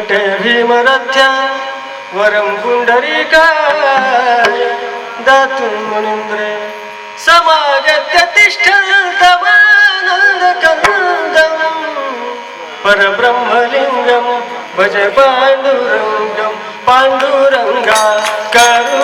कटे भीमरथ्या वरम पुंडरीकाय दातुं मुनींद्रे समागत्य तिष्ठन्तमानन्दकन्दं परब्रह्मलिङ्गं भज पाण्डुरङ्गं पाण्डुरङ्गा करु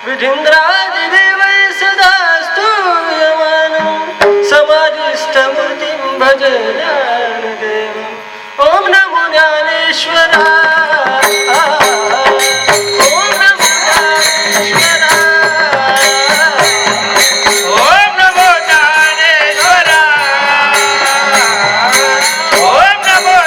विधीन्द्रादिदेवै सदा स्तूयमानं समाधिस्थमूर्तिं भजे ज्ञानदेवम् ॐ नमो ज्ञानेश्वराय ॐ नमो ज्ञानेश्वराय ॐ नमो ज्ञानेश्वराय ॐ नमो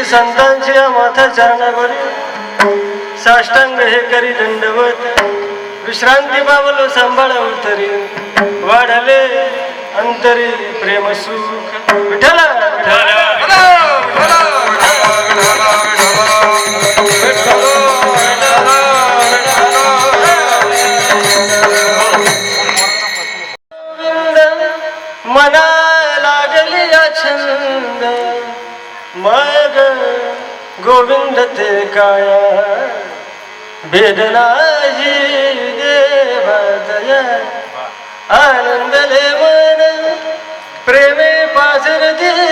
संतांच्या माथा चरणावरी साष्टांग हे करी दंडवत विश्रांती पावलो सांभाळ उतरी वाढले अंतरी प्रेम सुख विठ्ठल मना लागली छंद मग गोविंद ते काया भेद नाही देवादया आनंदले मन प्रेमे पाजर दिलोचन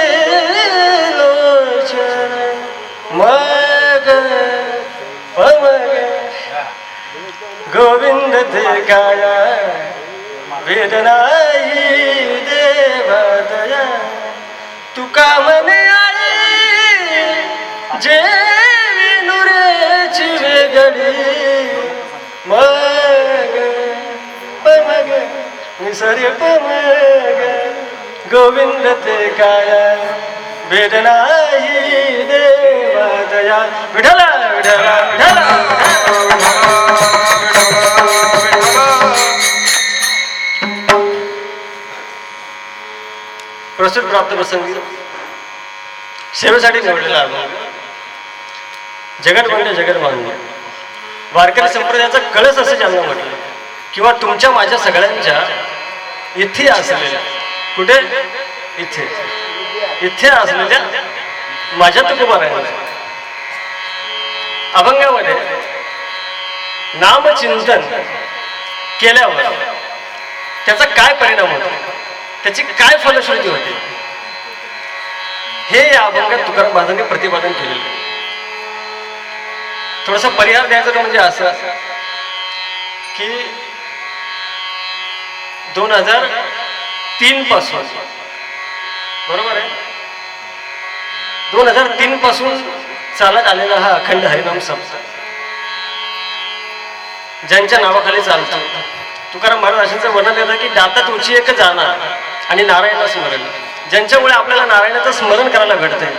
मग पमग गोविंद ते काया भेद नाही देवादया तुका मने जे विनुरेची वेगळी मग पमग निसर्ग पमग गोविंद ते काया भेद नाही देवादया विठला विठला विठला प्रस्तुत प्राप्त प्रसंगी सेवेसाठी निवडलेला अभंग जगत म्हणले जगत मान्य वारकरी संप्रदायाचा कळस असं ज्यांना म्हटलं किंवा तुमच्या माझ्या सगळ्यांच्या इथे असलेल्या कुठे इथे इथे असलेल्या माझ्या तुकोबारायांना अभंगामध्ये नामचिंतन केल्यावर त्याचा काय परिणाम होतो त्याची काय फलश्रुती होते हे या अभंगात तुकाराम महाराजांनी प्रतिपादन केलेलं आहे. थोडासा परिहार द्यायचा तो म्हणजे असं की 2003 पासून, बरोबर आहे, 2003 पासून चालत आलेला हा अखंड हरिनाम सप्ताह ज्यांच्या नावाखाली चालतो. तुकाराम महाराजांचं वर्णन येतं की दातात उची एक जाणार आणि नारायण स्मरण, ज्यांच्यामुळे आपल्याला नारायणाचं स्मरण करायला घडतंय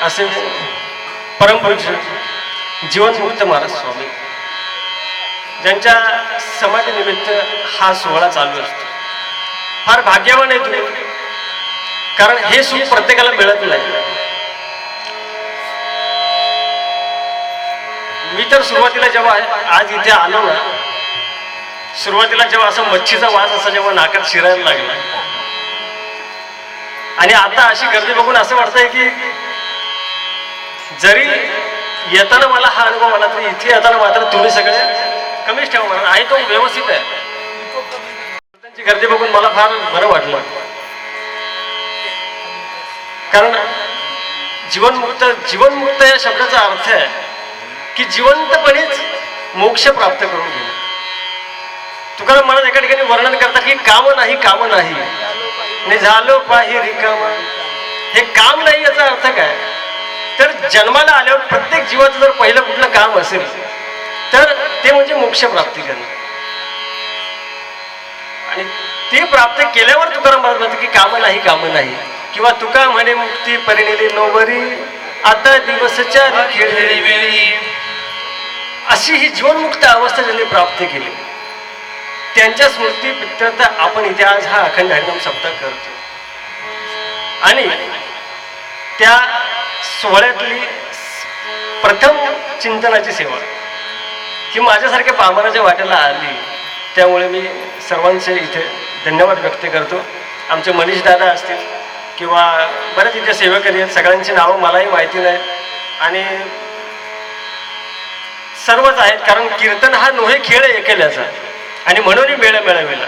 असे परमपूज्य जीवनमुक्त महाराज स्वामी, ज्यांच्या समाधीनिमित्त हा सोहळा चालू असतो. फार भाग्यवान आहे तुम्ही, कारण हे सुख प्रत्येकाला मिळत नाही. मी तर सुरुवातीला जेव्हा आज इथे आलो ना, सुरुवातीला जेव्हा असा मच्छीचा वास असा जेव्हा नाकात शिरायला लागला, आणि आता अशी गर्दी बघून असं वाटतंय की जरी येताना मला हा अनुभव आला तरी इथे येताना मात्र तुम्ही सगळे कमीच ठेवा म्हणा, आहे तो व्यवस्थित आहे. त्यांची गर्दी बघून मला फार बरं वाटलं, कारण जीवनमुक्त या शब्दाचा अर्थ आहे की जिवंतपणेच मोक्ष प्राप्त करून घेणे. तुकाराम महाराज एका ठिकाणी वर्णन करतात की काम नाही झालो पाही रिकाम. हे काम नाही याचा अर्थ काय, तर जन्माला आल्यावर प्रत्येक जीवाचं जर पहिलं कुठलं काम असेल तर ते म्हणजे मोक्ष प्राप्ती करणं, आणि ते प्राप्त केल्यावर तुकाराम महाराज म्हणतात की काम नाही, किंवा तुका म्हणे मुक्ती परिणिली नोबरी आता दिवसच्या खेळलेली वेळी. अशी ही जीवनमुक्त अवस्था ज्यांनी प्राप्त केली त्यांच्या स्मृती प्रित्यर्थ आपण इथे आज हा अखंड हरिनाम सप्ताह करतो. आणि त्या सोहळ्यातली प्रथम चिंतनाची सेवा ही माझ्यासारख्या पामराच्या वाट्याला आली, त्यामुळे मी सर्वांचे इथे धन्यवाद व्यक्त करतो. आमचे मनीष दादा असतील किंवा बरेच इथे सेवेकरी आहेत, सगळ्यांची नावं मलाही माहिती नाही आणि सर्वच आहेत, कारण कीर्तन हा नोहे खेळ एकेल्याचा, आणि म्हणून मेळ मिळविला.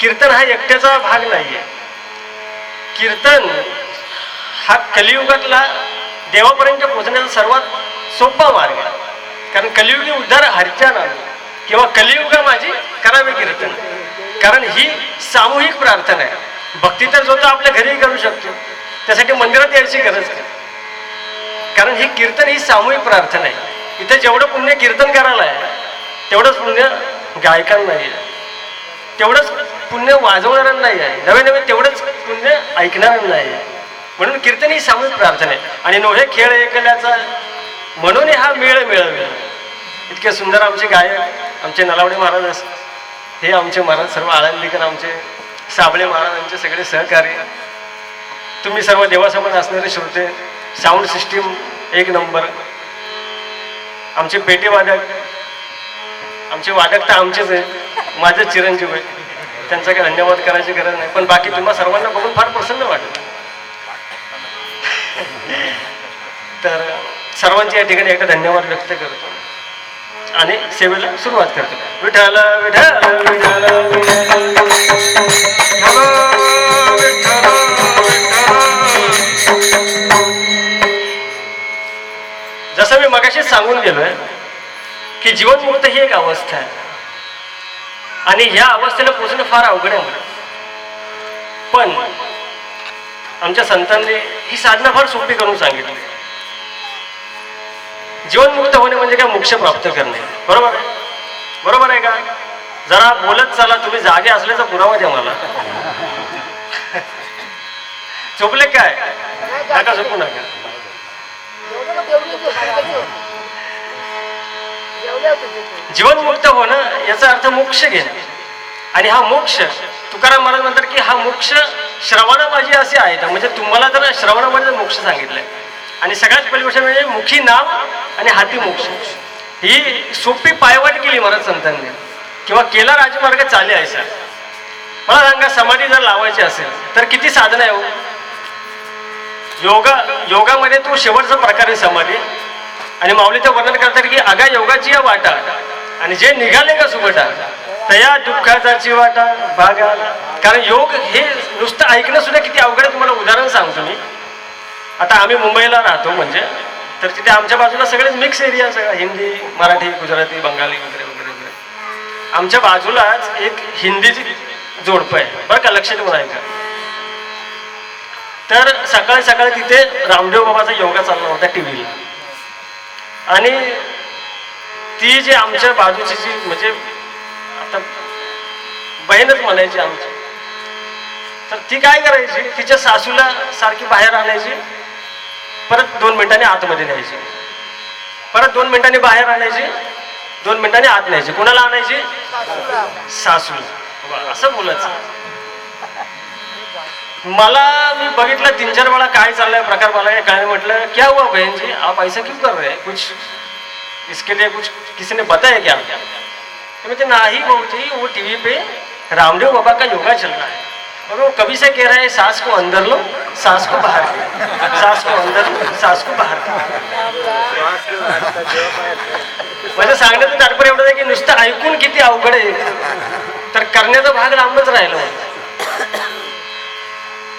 कीर्तन हा एकट्याचा भाग नाहीये. कीर्तन हा कलियुगातला देवापर्यंत पोहोचण्याचा सर्वात सोपा मार्ग आहे, कारण कलियुगी उद्धार हरच्या नाम किंवा कलियुगा माझी करावे कीर्तन, कारण ही सामूहिक प्रार्थना आहे. भक्ती तर जो तो आपल्या घरीही करू शकतो, त्यासाठी मंदिरात यायची गरज नाही, कारण ही कीर्तन ही सामूहिक प्रार्थना आहे. इथे जेवढं पुण्य कीर्तन करायला आहे तेवढंच पुण्य गायकांना आहे, तेवढंच पुण्य वाजवणाऱ्यांना नाही आहे, नवे तेवढंच पुण्य ऐकणाऱ्यांना आहे. म्हणून कीर्तन ही सामूहिक प्रार्थना आहे. आणि नोहे खेळ ऐकल्याचा म्हणून हा मेळ मिळविला. इतके सुंदर आमचे गायक आमचे नलावडे महाराज, हे आमचे महाराज सर्व आळंदीकर, आमचे साबळे महाराजांचे सगळे सहकारी, तुम्ही सर्व देवासमान असणारे श्रोते, साऊंड सिस्टीम एक नंबर, आमचे पेटी वादक, आमचे वादक तर आमचेच आहे, माझे चिरंजीव आहे, त्यांचा काही धन्यवाद करायची गरज नाही. पण बाकी तुम्हा सर्वांना बघून फार प्रसन्न वाटलं. तर सर्वांचे या ठिकाणी एकदा धन्यवाद व्यक्त करतो आणि सेवेला सुरुवात करतो. विठ्ठल विठ्ठल विठ्ठल जसं मी मगाशीच सांगून गेलोय की जीवनमुक्त ही एक अवस्था आहे आणि ह्या अवस्थेला पोहोचणं फार अवघड आहे. पण आमच्या संतांनी ही साधना फार सोपी करून सांगितली. जीवनमुक्त होणे म्हणजे काय, मोक्ष प्राप्त करणे. बरोबर आहे का? जरा बोलत चला, तुम्ही जागे असल्याचा पुरावा द्या मला. झोपले काय? नका झोपू नका. जीवनमुक्त होणं याचा अर्थ मोक्ष घेणं. आणि हा मोक्ष तुकाराम महाराज म्हणतात की हा मोक्ष श्रवणामाजी असे आहेत. म्हणजे तुम्हाला तर श्रवणामध्ये मोक्ष सांगितलंय. आणि सगळ्यात पहिली गोष्ट म्हणजे मुखी नाम आणि हाती मोक्ष. ही सोपी पायवाट केली महाराज संतांनी, किंवा केला राजमार्ग चाले आहे. सर मला सांगा, समाधी जर लावायची असेल तर किती साधन आहे हो. योगामध्ये तो शेवटचा प्रकार आहे समाधी. आणि माऊलीचं वर्णन करतात की अगा योगाची या वाटा आणि जे निघाले का सुबटा तया दुःखाची वाटा भागा. कारण योग हे नुसतं ऐकणं सुद्धा किती अवघड आहे. तुम्हाला उदाहरण सांगतो मी. आता आम्ही मुंबईला राहतो, म्हणजे तर तिथे आमच्या बाजूला सगळेच मिक्स एरिया, सगळा हिंदी, मराठी, गुजराती, बंगाली वगैरे वगैरे वगैरे. आमच्या बाजूलाच एक जोडपं आहे बरं का, लक्ष देऊन ऐका. तर सकाळी सकाळी तिथे रामदेव बाबाचा योगा चालला होता टीव्हीला. आणि ती जी आमच्या बाजूची जी म्हणजे आता बहीणच म्हणायची आमची, तर ती काय करायची, तिच्या सासूला सारखी बाहेर आणायची, परत 2 मिनिटांनी आतमध्ये न्यायची, परत 2 मिनिटांनी बाहेर आणायची, 2 मिनिटांनी आत न्यायची. कुणाला आणायची? सासूला. असं बोलायचं. मला मी बघितलं 3-4 वेळा काय चाललाय प्रकार, मला काय कळलं. म्हटलं क्या हुआ बहन जी, आप ऐसा क्यों कर रहे हैं, कुछ इसके लिए कुछ किसी ने बताया क्या? तो नहीं बहुती, वो टीवी पे रामदेव बाबा का योगा चल रहा है और वो कभी से कह रहा है सास को अंदर लो, सास को बाहर लो, सास को अंदर लो, सास को बाहर लो. म्हणजे सांगण्याचं तात्पर्य एवढं आहे की नुसतं ऐकून किती अवघड आहे, तर करण्याचा भाग लांबच राहिला.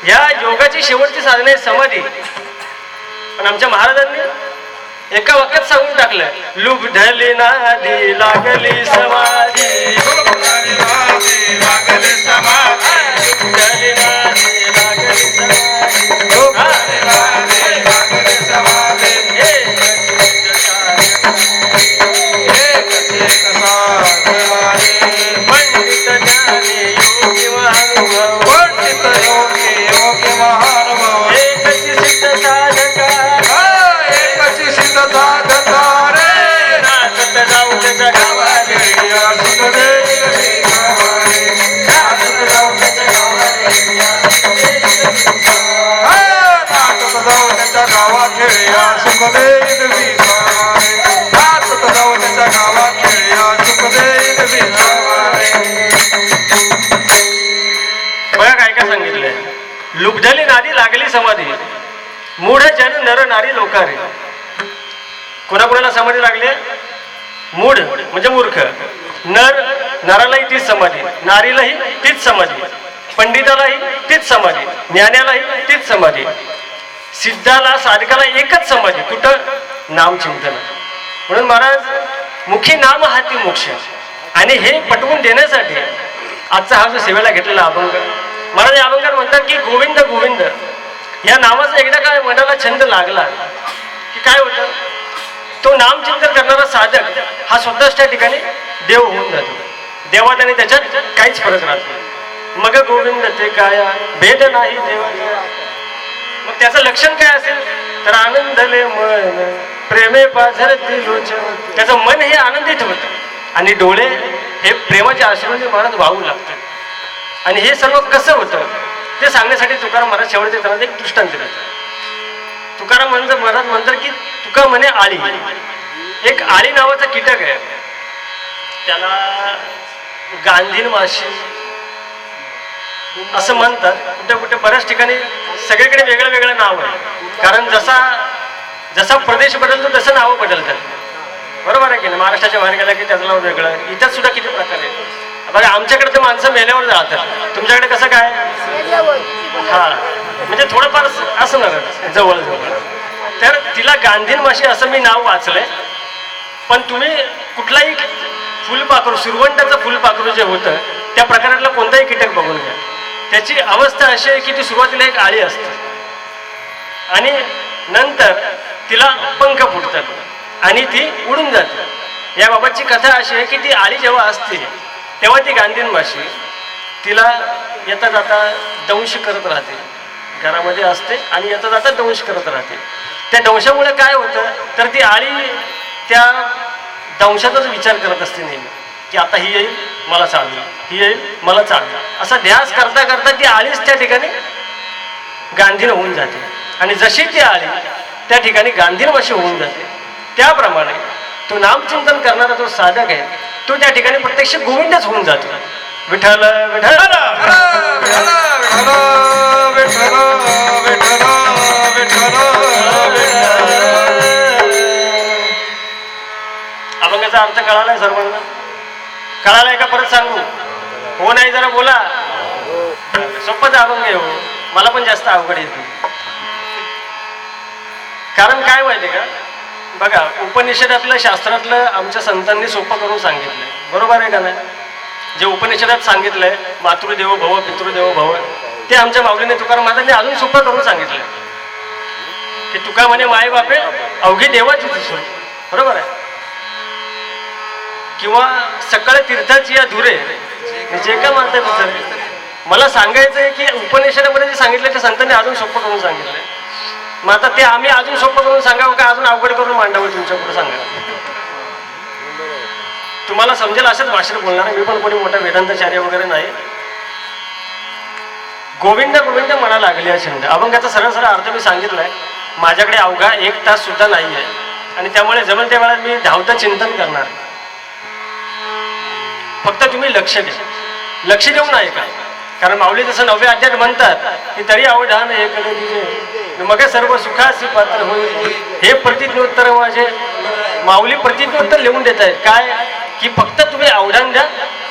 या योगाची शेवटची साधना आहे समाधी. पण आमच्या महाराजांनी एका वाक्यात सांगून टाकलं, लुब्धली नादी लागली समाधी, लुब्धली नादी लागली समाधी, लुब्धली नादी लागली समाधी, लुब्धली नादी लागली समाधी. पंडित ज्ञानी योगी महानुभव, पंडित योगी योगी महानुभव, एकची सिद्ध साधका, एकची सिद्ध साधका रे, नाचत जाऊ त्याच्या गावात घेऊया सुखदेव विसावारे, नाचत जाऊ त्याच्या गावात घेऊया सुखदेव विसावारे, नाचत जाऊ त्याच्या गावात घेऊया सुखदेव विसावारे, नाचत जाऊ त्याच्या गावात घेऊया सुखदेव विसावारे. बघा काय काय सांगितलंय, लुब्धली नादी लागली समाधी, मूढ जन नर नारी लोकारे. कोणाकोणाला समाधी लागली? मूढ म्हणजे मूर्ख, नर नरालाही तीच समाधी, नारीलाही तीच समाधी, पंडितालाही तीच समाधी, ज्ञानालाही तीच समाधी, सिद्धाला साधकाला एकच समाधी. कुठं? नामचिंतन. म्हणून महाराज मुखी नाम हाती मोक्ष. आणि हे पटवून देण्यासाठी आजचा हा जो सेवेला घेतलेला अभंग, महाराज अभंगात म्हणतात की गोविंद गोविंद या नावाचा एकदा काय मनाला छंद लागला की काय होतं, तो नामचिंतन करणारा साधक हा स्वतःच त्या ठिकाणी देव होऊन जातो. देवात आणि त्याच्यात काहीच फरक राहत नाही. मग गोविंद ते काया भेद नाही देवाचा. मग त्याचं लक्षण काय असेल तर आनंदले मन प्रेमे पाझरती लोचन. त्याचं मन हे आनंदित होतं आणि डोळे हे प्रेमाच्या आश्रमाने महाराज वाहू लागतात. आणि हे सर्व कसं होतं ते सांगण्यासाठी तुकाराम महाराज शेवटच्या चरणात एक दृष्टांत देतात. तुकाराम महाराज म्हणतात की तुका म्हणे आळी, एक आळी नावाचा कीटक आहे, त्याला गांधीन माशी असं म्हणतात. कुठे कुठे बऱ्याच ठिकाणी सगळीकडे वेगळं वेगळं नाव आहे, कारण जसा जसा प्रदेश बदलतो तसं नावं बदलतात. बरोबर आहे की नाही? महाराष्ट्राच्या बाहेर गेला की त्याचं नाव वेगळं. इथं सुद्धा किती प्रकार आहेत. बघा आमच्याकडे ते माणसं मेल्यावर जातात, तुमच्याकडे कसं काय? हा म्हणजे थोडंफार असणारच जवळ जवळ. तर तिला गांधीन माशी असं मी नाव वाचलंय. पण तुम्ही कुठलाही फुलपाखरू, सुरवंटाचं फुलपाखरू जे होतं त्या प्रकारातला कोणताही कीटक बघून घ्या, त्याची अवस्था अशी आहे की ती सुरुवातीला एक आळी असते आणि नंतर तिला पंख फुटतात आणि ती उडून जाते. याबाबतची कथा अशी आहे की ती आळी जेव्हा असते तेव्हा ती गांधीन माशी तिला येता जाता दंश करत राहते. घरामध्ये असते आणि येता जाता दंश करत राहते. त्या दंशामुळे काय होतं तर ती आळी त्या दंशाचाच विचार करत असते नेहमी की आता ही येईल मला चालणार, ही येईल मला चालणार, असा ध्यास करता करता ती आळीच त्या ठिकाणी गांधीन होऊन जाते. आणि जशी ती आळी त्या ठिकाणी गांधीन माशी होऊन जाते त्याप्रमाणे तो नामचिंतन करणारा जो साधक आहे तो त्या ठिकाणी प्रत्यक्ष गोविंदच होऊन जातो. विठ्ठल विठ्ठल अभंगाचा अर्थ कळालाय सर्वांना? कळालाय का परत सांगू? हो नाही जरा बोला. सोपंच अभंग आहे हो, मला पण जास्त अवघड येते. कारण काय माहिती का, बघा उपनिषदातलं शास्त्रातलं आमच्या संतांनी सोपं करून सांगितलंय. बरोबर आहे का नाही? जे उपनिषदात सांगितलंय मातृदेवो भव पितृदेवो भव, ते आमच्या माऊलीने तुकाराम महाराजांनी अजून सोपं करून सांगितलंय की तुका म्हणे माय बापे अवघी देवाची दिसून, बरोबर आहे. किंवा सकाळ तीर्थाची या धुरे जे का म्हणतात बिचारे, मला सांगायचं आहे की उपनिषदामध्ये जे सांगितलं ते संतांनी अजून सोपं करून सांगितलंय. मग आता ते आम्ही अजून सोपं करून सांगावं का अजून अवघड करून मांडावं तुमच्या पुढे सांगा. तुम्हाला समजेल असंच भाषण बोलणार. मी पण कोणी मोठा वेदांताचार्य वगैरे नाही. गोविंद गोविंद म्हणा लागली हा छंद. अभंगाचा सरळ सरळ अर्थ मी सांगितलाय. माझ्याकडे अवघा 1 तास सुद्धा नाही आहे आणि त्यामुळे जमेल त्या वेळात मी धावतं चिंतन करणार. फक्त तुम्ही लक्ष द्या, लक्ष देऊन ऐका. कारण माऊली जसं 9व्या अध्यायात म्हणतात की तरी अवधान हे कले दिजे मग सर्व सुखासी पात्र होईल. हे प्रतिज्ञोत्तर माझे माऊली प्रतिज्ञोत्तर लिहून देत आहेत. काय की फक्त तुम्ही अवधान द्या,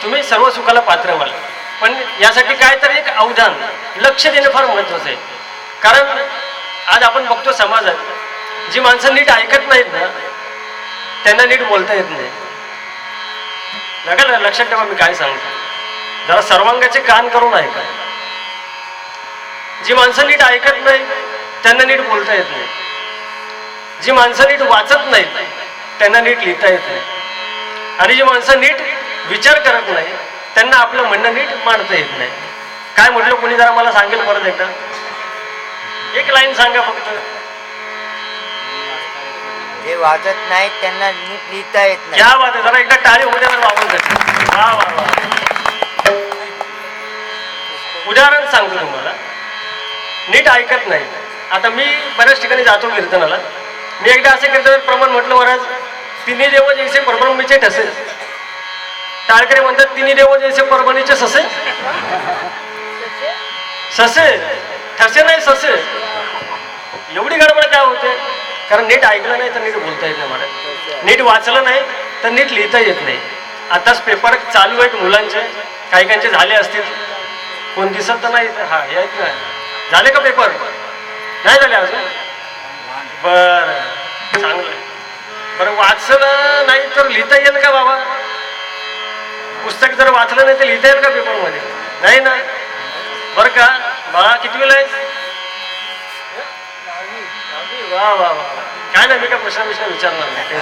तुम्ही सर्व सुखाला पात्र व्हाल. पण यासाठी काय तर एक अवधान, लक्ष देणं फार महत्वाचं आहे. कारण आज आपण बघतो समाजात जी माणसं नीट ऐकत नाहीत ना त्यांना नीट बोलता येत नाही. नका लक्षात ठेवा मी काय सांगतो. जरा सर्वांगाचे कान करून ऐका. जी माणसं नीट ऐकत नाही त्यांना नीट बोलता येत नाही. जी माणसं नीट वाचत नाहीत त्यांना नीट लिहिता येत नाही. आणि जी माणसं नीट विचार करत नाही त्यांना आपलं म्हणणं नीट मांडता येत नाही. काय म्हटलं कोणी जरा मला सांगेल परत एकदा. एक लाईन सांगा फक्त. जे वाचत नाहीत त्यांना नीट लिहिता येत नाही. क्या बात आहे. जरा एकदा टाळी होऊ द्या ना बाबांसाठी. वा वा वा. उदाहरण सांगतो तुम्हाला. नीट ऐकत नाही. आता मी बऱ्याच ठिकाणी जातो कीर्तनाला. मी एकदा असे कीर्तन प्रमाण म्हटलं महाराज तिन्ही देव जैसे परब्रह्मीचे ठसे. टाळकरी म्हणतात तिन्ही देव जैसे परभणीचे ससे. ससे ठसे नाही ससे. एवढी गडबड काय होते. कारण नीट ऐकलं नाही तर नीट बोलता येत नाही मला. नीट वाचलं नाही तर नीट लिहिता येत नाही. आताच पेपर चालू आहेत मुलांचे. काही काहींचे झाले असतील. कोण दिसत तर नाही. हा यायच नाही. झाले का पेपर. नाही झाले अजून. बर चांगलं. बरं वाचलं नाही तर लिहिता येईल का बाबा. पुस्तक जर वाचलं नाही तर लिहिता येईल का पेपरमध्ये. नाही ना. बरं का बाळा कितवीला आहेस. वा वा वा. काय नाही मी काय प्रश्न विचारणार नाही.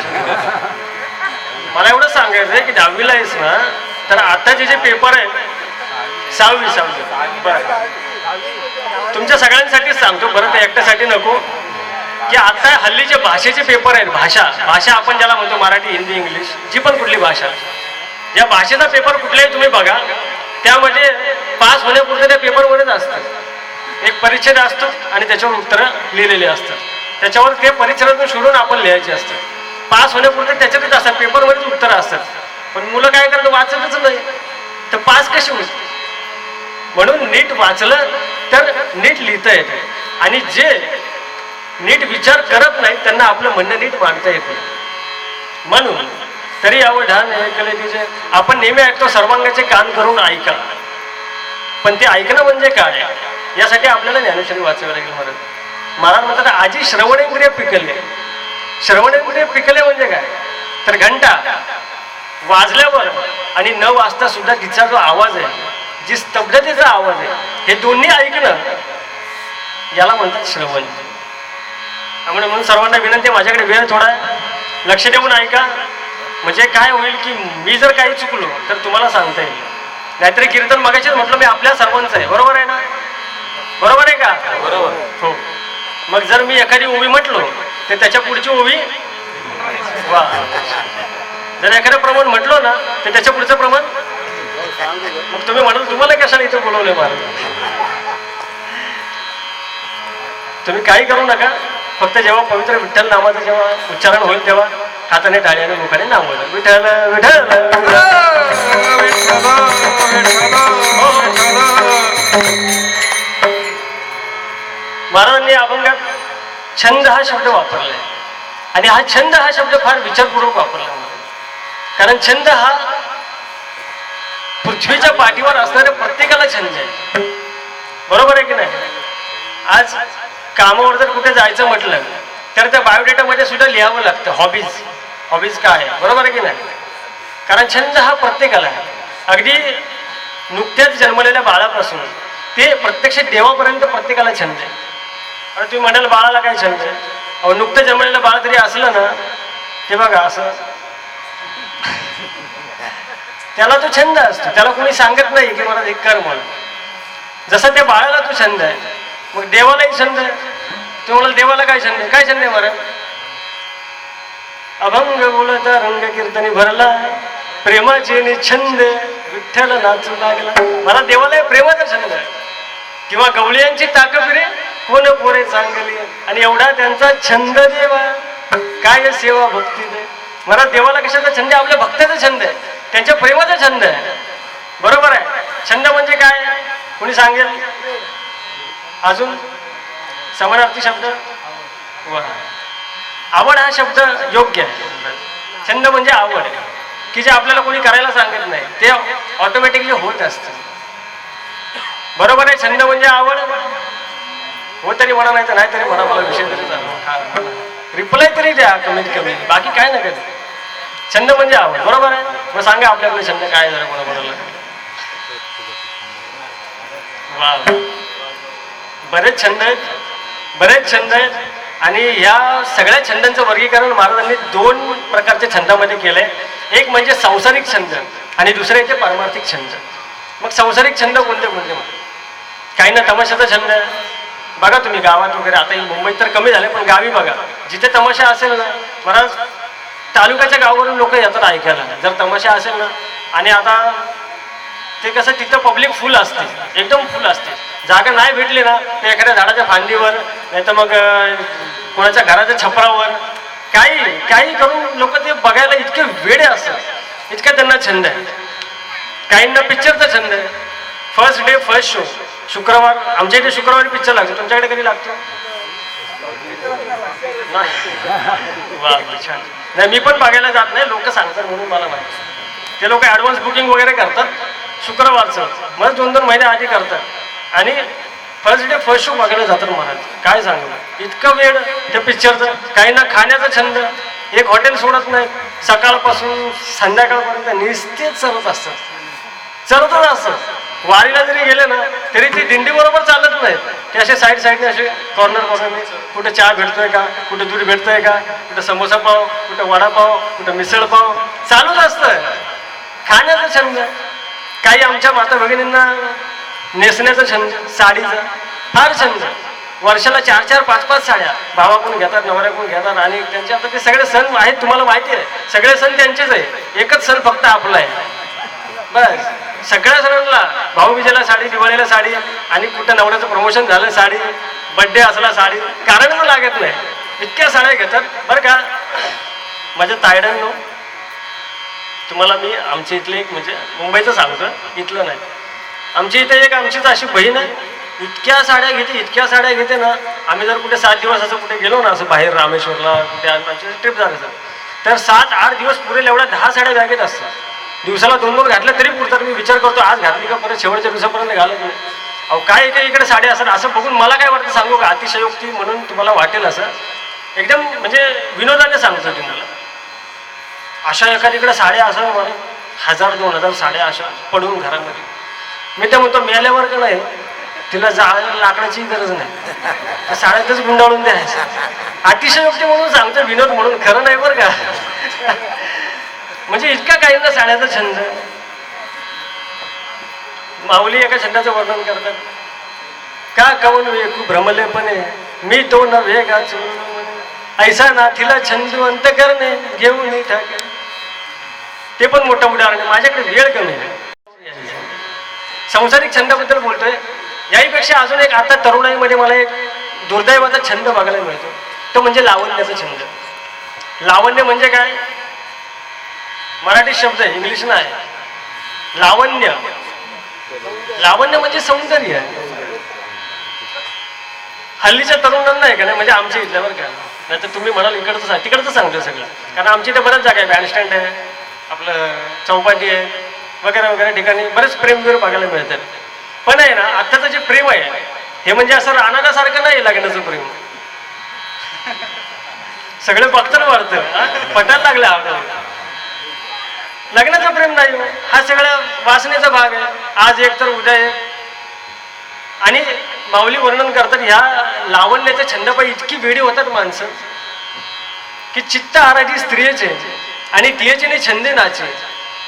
मला एवढं सांगायचं आहे की 10वीला आहेस ना तर आताचे जे पेपर आहेत 6वी. बरं तुमच्या सगळ्यांसाठीच सांगतो बरं ते एकट्यासाठी नको. की आता हल्लीचे भाषेचे पेपर आहेत. भाषा आपण ज्याला म्हणतो मराठी हिंदी इंग्लिश जी पण कुठली भाषा. या भाषेचा पेपर कुठलाही तुम्ही बघा त्यामध्ये पास होण्यापुरतं त्या पेपरमध्येच असतं. एक परिच्छेद असतो आणि त्याच्यावर उत्तरं लिहिलेली असतात. त्याच्यावर ते परिच्छेदातून शोधून आपण लिहायचे असतं. पास होण्यापुरतं त्याच्यातच असतात. पेपरमध्येच उत्तरं असतात. पण मुलं काय करतात वाचतच नाही तर पास कशी होईल. म्हणून नीट वाचलं तर नीट लिहिता येते. आणि जे नीट विचार करत नाही त्यांना आपलं म्हणणं नीट मांडता येत नाही. म्हणून तरी अवधान ऐकले तिचे. आपण नेहमी ऐकतो सर्वांगाचे कान करून ऐका. पण ते ऐकणं म्हणजे काय यासाठी आपल्याला ज्ञानेश्वरी वाचावी लागेल. महाराज म्हणतात आजी श्रवणेंद्रिय पिकले. श्रवणेंद्रिय पिकले म्हणजे काय तर घंटा वाजल्यावर आणि न वाजता सुद्धा तिचा जो आवाज आहे जी स्तब्धतेचा आवाज आहे हे दोन्ही ऐकणं याला म्हणतात श्रवण. त्यामुळे म्हणून सर्वांना विनंती माझ्याकडे वेळ थोडा आहे. लक्ष देऊन ऐका. म्हणजे काय होईल की मी जर काही चुकलो तर तुम्हाला सांगता येईल. नाहीतरी कीर्तन मगाशीच म्हटलं मी आपल्या सर्वांचं आहे. बरोबर आहे ना. बरोबर आहे का. बरोबर हो. मग जर मी एखादी ओवी म्हटलो तर त्याच्या पुढची ओवी वा. जर एखादं प्रमाण म्हटलो ना तर त्याच्या पुढचं प्रमाण. मग तुम्ही म्हणाल तुम्हाला कशाला इथं बोलवलंय महाराज. तुम्ही काही करू नका. फक्त जेव्हा पवित्र विठ्ठल नामाचं जेव्हा उच्चारण होईल तेव्हा हाताने टाळ्याने मुखाने नाम बोला विठ्ठल विठ्ठल. महाराजांनी अभंगात छंद हा शब्द वापरलाय. आणि हा छंद हा शब्द फार विचारपूर्वक वापरला. कारण छंद हा पृथ्वीच्या पाठीवर असणाऱ्या प्रत्येकाला छंद आहे. बरोबर आहे की नाही. आज कामावर जर कुठे जायचं म्हटलं तर त्या बायोडेटामध्ये सुद्धा लिहावं लागतं हॉबीज. हॉबीज काय आहे. बरोबर आहे की नाही. कारण छंद हा प्रत्येकाला आहे. अगदी नुकत्याच जन्मलेल्या बाळापासून ते प्रत्यक्ष देवापर्यंत प्रत्येकाला छंद आहे. आता तुम्ही म्हणाल बाळाला काय छंद आहे? अहो नुकतं जन्मलेलं बाळ तरी असलं ना ते बघा असं त्याला तो छंद असतो, त्याला कोणी सांगत नाही की मला हे कर म्हणून. जसा त्या बाळाला तो छंद आहे मग देवालाही छंद आहे. ते म्हणाल देवाला काय छंद आहे? काय छंद आहे बरं? अभंग बोलता रंग कीर्तनी भरला प्रेमाचे छंद विठ्ठल नाचू लागला. मला देवाला प्रेमाचा छंद आहे. किंवा गवळ्यांची ताकपिरे कोण पोरे चांगली आणि एवढा त्यांचा छंद देवा काय सेवा भक्ती दे. मला देवाला कशाचा छंद आहे? आपल्या भक्ताचा छंद आहे, त्यांच्या प्रेमाचा छंद आहे. बरोबर आहे. छंद म्हणजे काय कोणी सांगेल? अजून समानार्थी शब्द? वा, आवड हा शब्द योग्य आहे. छंद म्हणजे आवड की जे आपल्याला कोणी करायला सांगत नाही, ते ऑटोमॅटिकली होत असतं. बरोबर आहे. छंद म्हणजे आवड. हो तरी म्हणा, नाही तर नाही तरी म्हणा, मला विषय तरी चालू रिप्लाय तरी द्या कमीत कमी, बाकी काय नका. छंद म्हणजे आवड. बरोबर आहे. मग सांगा आपल्याकडे छंद काय जरा कोणाकोणाला? वा, बरेच छंद आहेत, बरेच छंद आहेत. आणि ह्या सगळ्या छंदांचं वर्गीकरण महाराजांनी 2 प्रकारच्या छंदामध्ये केलंय. एक म्हणजे सांसारिक छंद आणि दुसरे येते पारमार्थिक छंद. मग सांसारिक छंद कोणते कोणते? काही ना तमाशाचा छंद आहे. बघा तुम्ही गावात वगैरे, आता मुंबईत तर कमी झाले पण गावी बघा, जिथे तमाशा असेल ना, महाराज तालुक्याच्या गावावरून लोक येतात ऐकायला जर तमाशा असेल ना. आणि आता ते कसं तिथं पब्लिक फुल असते, एकदम फुल असते. जागा नाही भेटली ना तर एखाद्या झाडाच्या फांदीवर, नाही तर मग कोणाच्या घराच्या छपरावर, काही काही करून लोक ते बघायला इतके वेडे असतात, इतका त्यांना छंद आहे. काहींना पिक्चरचा छंद आहे. फर्स्ट डे फर्स्ट शो शुक्रवार, आमच्या इथे शुक्रवारी पिक्चर लागतो. तुमच्याकडे कधी लागतो? वा, छान. नाही मी पण बघायला जात नाही, लोक सांगतात म्हणून मला माहिती. ते लोक ॲडव्हान्स बुकिंग वगैरे करतात शुक्रवारचं, मग 2-2 महिने आधी करतात आणि फर्स्ट डे फर्स्ट शो बघायला जातात. महाराज काय सांगू, इतकं वेळ त्या पिक्चरचं. काहींना खाण्याचा छंद, एक हॉटेल सोडत नाही, सकाळपासून संध्याकाळपर्यंत नुसतेच चरत असतात, चरतच असतात. वारीला जरी गेले ना तरी ते दिंडी बरोबर चालत नाहीत, ते असे साईडने असे कॉर्नर कुठे चहा भेटतोय का, कुठे दूध भेटतोय का, कुठे समोसा पाव, कुठे वडापाव, कुठे मिसळ पाव, चालूच असतं. खाण्याचा छंद. काही आमच्या माता भगिनींना नेसण्याचा छंद, साडीचा फार छंद. वर्षाला 4-4, 5-5 साड्या भावाकडून घेतात, नवऱ्याकडून घेतात. आणि त्यांचे आता ते सगळे सण आहेत, तुम्हाला माहिती आहे, सगळे सण त्यांचेच आहे. एकच सण फक्त आपला आहे बस. सगळ्या सणांना भाऊबीजेला साडी, दिवाळीला साडी, आणि कुठं नवऱ्याचं प्रमोशन झालं साडी, बड्डे असला साडी, कारणच लागत नाही, इतक्या साड्या घेतात. बरं का माझ्या तायड्यांनो, तुम्हाला मी आमच्या इथले एक म्हणजे मुंबईचं सांगतो, इथलं नाही. आमच्या इथे एक आमचीच अशी बहीण आहे, इतक्या साड्या घेते, इतक्या साड्या घेते ना. आम्ही जर कुठे 7 दिवस असं कुठे गेलो ना, असं बाहेर रामेश्वरला कुठे आमची ट्रिप झालं सर, तर 7-8 दिवस पुरेल एवढ्या 10 साड्या बॅगेत असतात. दिवसाला 2-2 घातल्या तरी पुरतात. मी विचार करतो आज घातली का परत शेवटच्या दिवसापर्यंत घालत नाही. अहो काय इकडे साड्या असतात, असं बघून मला काय वाटतं सांगू का, अतिशयोक्ती म्हणून तुम्हाला वाटेल असं, एकदम म्हणजे विनोदाने सांगतो तुम्हाला. अशा एखादीकडे साड्या असं मला 1000-2000 साड्या अशा पडून घरामध्ये. मी ते म्हणतो मेल्यावर का नाही तिला लाकडाची गरज नाही, त्या साड्यातच गुंडाळून द्यायचं. अतिशयोक्ती म्हणून सांगतो, विनोद म्हणून, खरं नाही बरं का. म्हणजे इतका काहींना साड्याचा छंद. माऊली एका छंदाचं वर्णन करतात, का कवन वेकू भ्रमलेपणे मी तो न वेगा ऐसा नाथीला छंदवंत करणे घेऊन ठाके. ते पण मोठं उदाहरण आहे. माझ्याकडे वेळ कमी आहे. सांसारिक छंदाबद्दल बोलतोय. याहीपेक्षा अजून एक आता तरुणाईमध्ये मला एक दुर्दैवाचा छंद बघायला मिळतो, तो म्हणजे लावण्याचा छंद. लावण्य म्हणजे काय? मराठी शब्द आहे, इंग्लिश नाही. लावण्य, लावण्य म्हणजे सौंदर्य. हल्लीच्या तरुणांना आहे का नाही, म्हणजे आमच्या इथल्यावर काय, नाही तर तुम्ही म्हणाल इकडचं तिकडचं सांगतो सगळं. कारण आमच्या इथे बऱ्याच जागा आहे, बँडस्टँड आहे, आपलं चौपाटी आहे, वगैरे वगैरे ठिकाणी बरेच प्रेमवीर बघायला मिळतात. पण आहे ना आत्ताचं जे प्रेम आहे हे म्हणजे असं राहणाऱ्यासारखं नाही लग्नाचं प्रेम. सगळं बघतं वाढतं, पटायला लागलं आपल्याला. लग्नाचं प्रेम नाही हो. हा सगळा वासनेचा भाग आहे. आज एक तर उद्या एक. आणि माऊली वर्णन करतात ह्या लावण्याच्या छंदापायी इतकी वेडी होतात माणसं की चित्त आराधी स्त्रियेचे आणि तियेचे छंदे नाचे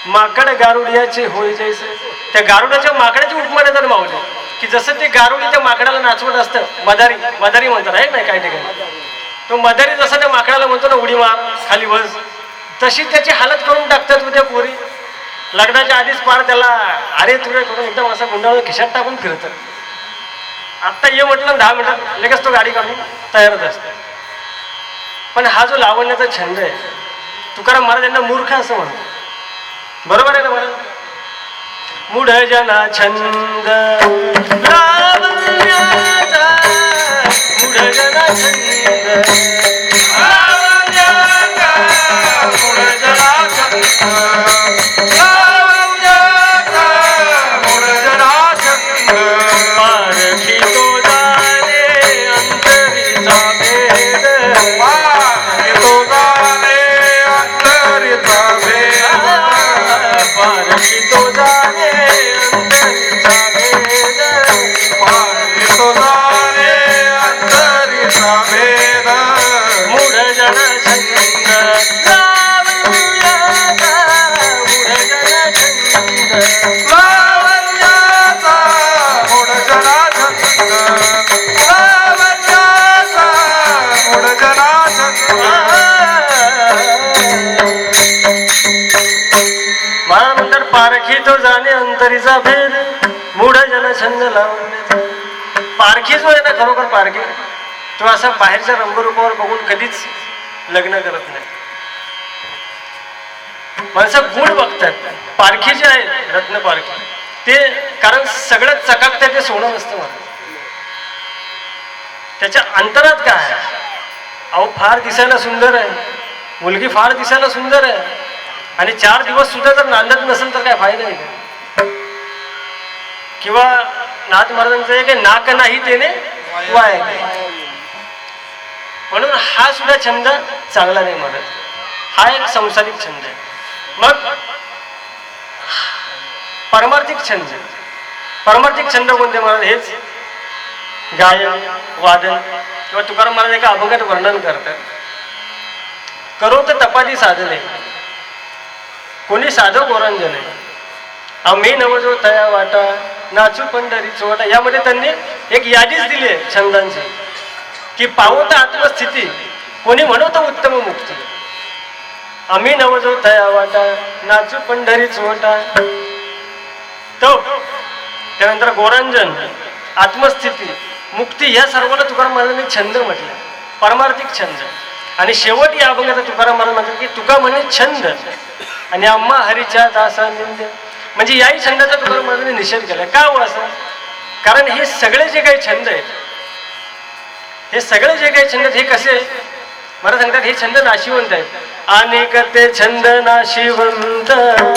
माकड गारुडियाचे होय जैसे. त्या गारुड्याच्या माकडाची उपमा देतात माऊली की जसं ते गारुडी त्या माकडाला नाचवत असतं. मदारी मदारी म्हणतात आहे नाही काही ठिकाणी. तो मदारी जसा त्या माकडाला म्हणतो ना उडी मार खाली बस, तशी त्याची हालत करून टाकतात उद्या पोरी. लग्नाच्या आधीच पार त्याला अरे तुरे करून एकदम असा गुंडाळून खिशात टाकून फिरतात. आत्ता ये म्हटलं 10 मिनिटात लगेच तो गाडी काढून तयारच असतो. पण हा जो लावण्याचा छंद आहे, तुकाराम महाराज यांना मूर्ख असं म्हणतो. बरोबर आहे ना महाराज? मूढ जना छंद लावण्याचा, मूढ जना छंद लावण्याचा, मूढ जना छंद लावण्याचा, मूढ जना छंद. पारखी तो जाणे अंतरीचा भेद, पारखी तो जाणे अंतरीचा भेद, पारखी तो जाणे अंतरीचा भेद, पारखी तो जाणे अंतरीचा भेद. मूढ जन छंद लावण्याचा, मूढ जन छंद लावण्याचा, मूढ जन छंद लावण्याचा, मूढ जन छंद. मला म्हणतात पारखी तो जाणे अंतरीचा भेद, मूढ जन छंद लावण्याचा. पारखी जो आहे ना, खरोखर पारखी तो असा बाहेरच्या रंगरूपावर बघून कधीच लग्न करत नाही. माणसं गुण बघतात. पारखी जे आहे रत्न पारखी ते, कारण सगळं चकाकतं ते सोनं नसतं मला. त्याच्या अंतरात काय आहे? अहो फार दिसायला सुंदर आहे, मुलगी फार दिसायला सुंदर आहे, आणि 4 दिवस सुद्धा जर नांदत नसेल तर काय फायदा आहे का? किंवा नाथ महाराजांचं एक नाक नाही तेने वाया गेले. म्हणून हा सुद्धा छंद चांगला नाही म्हणत. हा एक संसारिक छंद आहे. मग पारमार्थिक छंद, पारमार्थिक छंद कोणते महाराज? हेच गायन वादन. किंवा तुकाराम महाराज एका अभंगात वर्णन करतात, करो तर तपादी साधने कोणी साधो गोरंजने, आम्ही नवजो तया वाटा नाचू पंढरी चोटा. यामध्ये त्यांनी एक यादीच दिली आहे छंदांची की पावत आत्मस्थिती कोणी म्हणतो उत्तम मुक्ती, आम्ही नवजो तया वाटा नाचू पंढरी चोटा. तो त्यानंतर गोरंजन, आत्मस्थिती, मुक्ती, ह्या सर्वांना तुकाराम महाराजांनी छंद म्हटलं, पारमार्थिक छंद. आणि शेवट या अभंगात तुकाराम महाराज म्हणतात की तुका म्हणे छंद आणि आम्हा हरीच्या दासा निंद. म्हणजे याही छंदाचा तुकाराम महाराजांनी निषेध केलाय. का हो असं? कारण हे सगळे जे काही छंद आहेत, हे सगळे जे काही छंद आहेत, हे कसे मला सांगतात, हे छंद नाशिवंत आहेत. अनेक ते छंद नाशिवंत, अनेक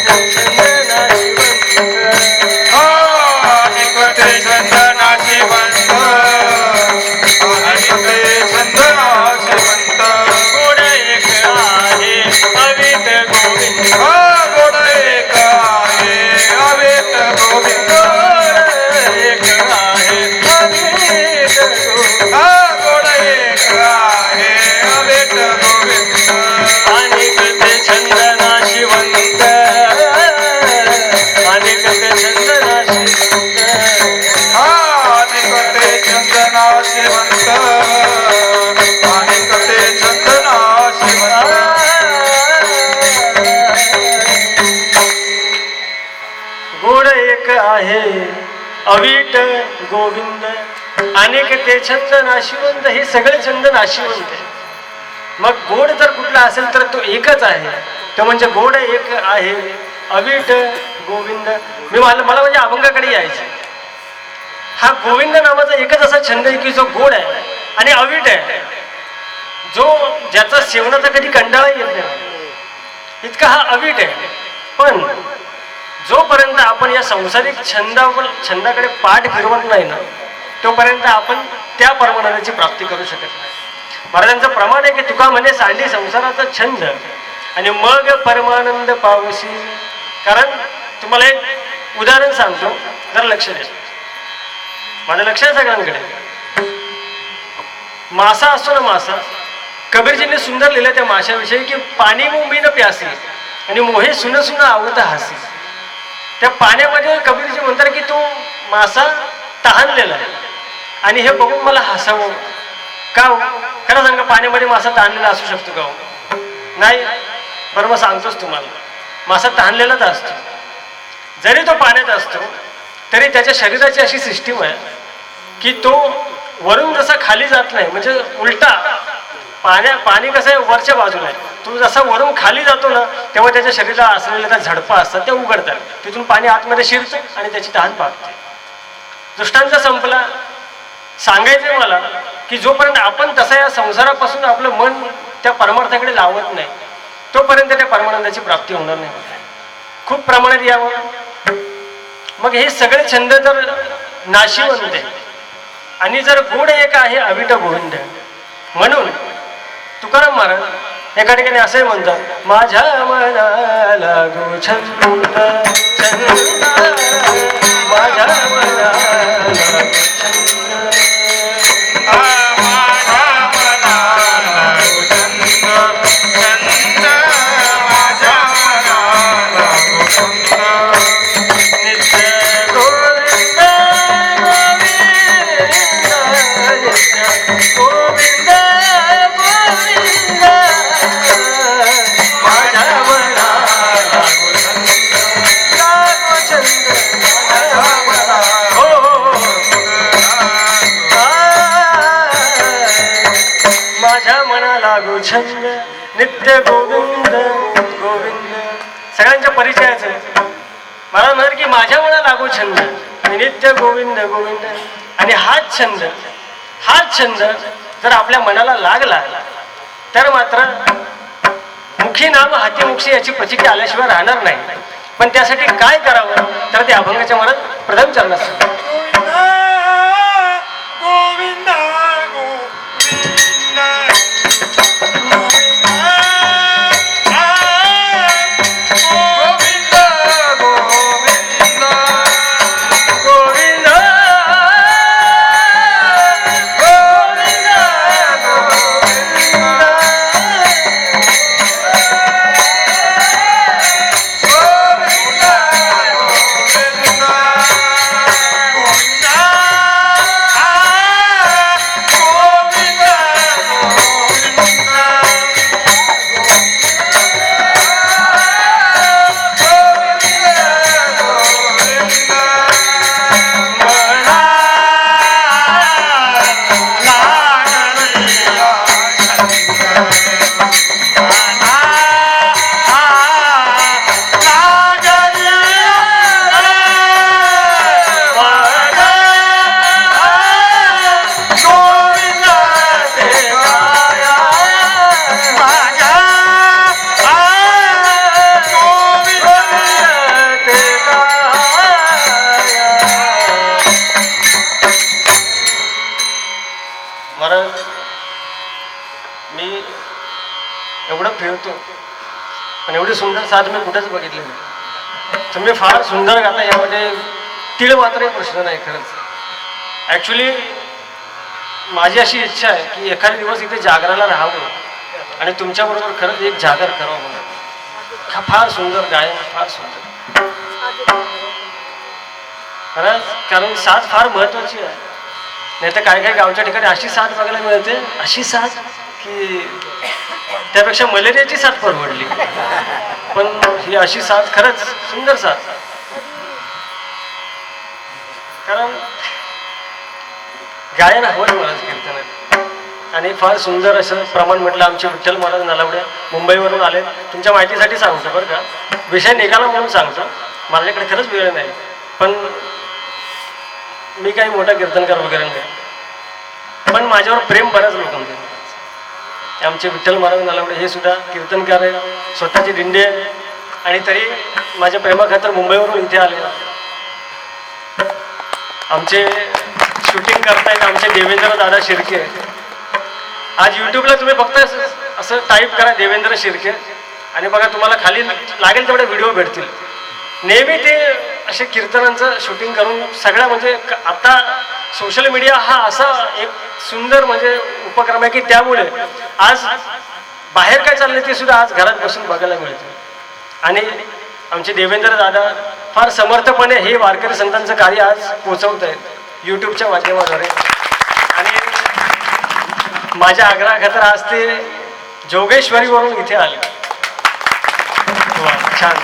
ते छंद नाशिवंत, अनेक ते छंद नाशिवंत, अनेक ते छंद नाशिवंत. गोड एक आहे अवित गोविंद, गोड एक आहे अवित गोविंद, गोड एक आहे अवित गोविंद, गोड एक आहे अवित गोविंद. अनेक ते छंद नाशिवंत, अनेक ते छंद नाशिवंत, अनेक ते छंद नाशिवंत, अनेक ते छंद नाशिवंत. गोड एक आहे अविट गोविंद, अनेक ते छंद नाशिवंत. हे सगळे छंद नाशिवंत आहे. मग गोड जर कुठला असेल तर तो एकच आहे, तो म्हणजे गोड एक आहे अविट गोविंद. मला म्हणजे अभंगाकडे यायचं. हा गोविंद नावाचा एकच असा छंद आहे की जो गोड आहे आणि अविट आहे, जो ज्याचा सेवनाचा कधी कंटाळा येत नाही, इतका हा अविट आहे. पण जोपर्यंत आपण या संसारिक छंदाकडे पाठ फिरवत नाही ना, तोपर्यंत आपण त्या परमानंदाची प्राप्ती करू शकत नाही. महाराजांचं प्रमाण आहे की तुका म्हणे सांडी संसाराचा छंद आणि मग परमानंद पावशी. कारण तुम्हाला एक उदाहरण सांगतो, जरा लक्ष द्या, माझं लक्ष आहे सगळ्यांकडे. मासा असतो ना, मासा, कबीरजींनी सुंदर लिहिलं त्या माशाविषयी की पाणी मुंबई न प्यासी आणि मोहे सुन सुन आवडत हासी. त्या पाण्यामध्ये कबीरजी म्हणतात की तो मासा तहानलेला आहे आणि हे बघून मला हसावं का हो? खरं सांगा, पाण्यामध्ये मासा तहानलेला असू शकतो का हो? नाही. बरं मग सांगतोच तुम्हाला, मासा तहानलेलाच असतो. जरी तो पाण्यात असतो तरी त्याच्या शरीराची अशी सिस्टीम आहे की तो वरून जसा खाली जात नाही, म्हणजे उलटा पाणी कसं आहे वरच्या बाजूला आहे, तो जसा वरून खाली जातो ना तेव्हा त्याच्या शरीराला असलेल्या त्या झडपा असतात त्या उघडतात, तिथून पाणी आतमध्ये शिरतं आणि त्याची तहान भागते. दृष्टांत संपला. सांगायचंय मला की जोपर्यंत आपण तसा या संसारापासून आपलं मन त्या परमार्थाकडे लावत नाही तोपर्यंत त्या परमानंदाची प्राप्ती होणार नाही. खूप प्रमाणात यावं. मग हे सगळे छंद जर नाशिवंत आहे आणि जर गुण एक आहे अविट गोविंद, म्हणून तुकाराम महाराज एका ठिकाणी असंही म्हणतात, माझ्या मनाला लागू छंद छंद, माझ्या मनाला लागू छंद नित्य गोविंद गोविंद. सगळ्यांच्या परिचयाचं मला म्हणत की माझ्या मनाला लागू छंद आणि नित्य गोविंद गोविंद. आणि हाच छंद जर आपल्या मनाला लागला तर मात्र मुखी नाम हाती मोक्षी याची प्रचिती आल्याशिवाय राहणार नाही. पण त्यासाठी काय करावं तर ते अभंगाच्या मनात प्रथम चरण असतं. पण एवढी सुंदर साथ मी कुठेच बघितली नाही. तुम्ही फार सुंदर गाता, यामध्ये तीळ मात्र प्रश्न नाही. खरंच ॲक्च्युली माझी अशी इच्छा आहे की एखादा दिवस इथे जागराला राहावं आणि तुमच्याबरोबर खरंच एक जागर करावं म्हणून. हा फार सुंदर गायन, फार सुंदर खरंच. कारण साथ फार महत्वाची आहे. नाही तर काय काय गावच्या ठिकाणी अशी साथ बघायला मिळते, अशी साथ की त्यापेक्षा मलेरियाची साथ परवडली. पण ही अशी साथ खरंच सुंदर साथ. कारण गायन हवंच महाराज कीर्तनात. आणि फार सुंदर असं प्रमाण म्हटलं. आमचे विठ्ठल महाराज नलावड्या मुंबईवरून आले. तुमच्या माहितीसाठी सांगतो बरं का, विषय निघाला म्हणून सांगतो. माझ्याकडे खरंच वेळ नाही, पण मी काही मोठा कीर्तनकार वगैरे नाही, पण माझ्यावर प्रेम बऱ्याच लोकांचं. आमचे विठ्ठल महाराज नलावडे हे सुद्धा कीर्तनकार आहे, स्वतःची दिंडी आहे, आणि तरी माझ्या प्रेमाखातर मुंबईवरून इथे आले. आमचे शूटिंग करतायत आमचे देवेंद्र दादा शिर्के. आज यूट्यूबला तुम्ही फक्त असं टाईप करा देवेंद्र शिर्के, आणि बघा तुम्हाला खाली लागेल तेवढे व्हिडिओ भेटतील. नेहमी ते असे कीर्तनांचं शूटिंग करून सगळ्या म्हणजे आता सोशल मीडिया हा असा एक सुंदर म्हणजे उपक्रम आहे की त्यामुळे आज बाहेर काय चाललंय ते सुद्धा आज घरात बसून बघायला मिळतं. आणि आमचे देवेंद्र दादा फार समर्थपणे हे वारकरी संतांचं कार्य आज पोचवत आहेत यूट्यूबच्या माध्यमाद्वारे. आणि माझ्या आग्रहाखातर आज ते जोगेश्वरीवरून इथे आले. वा छान,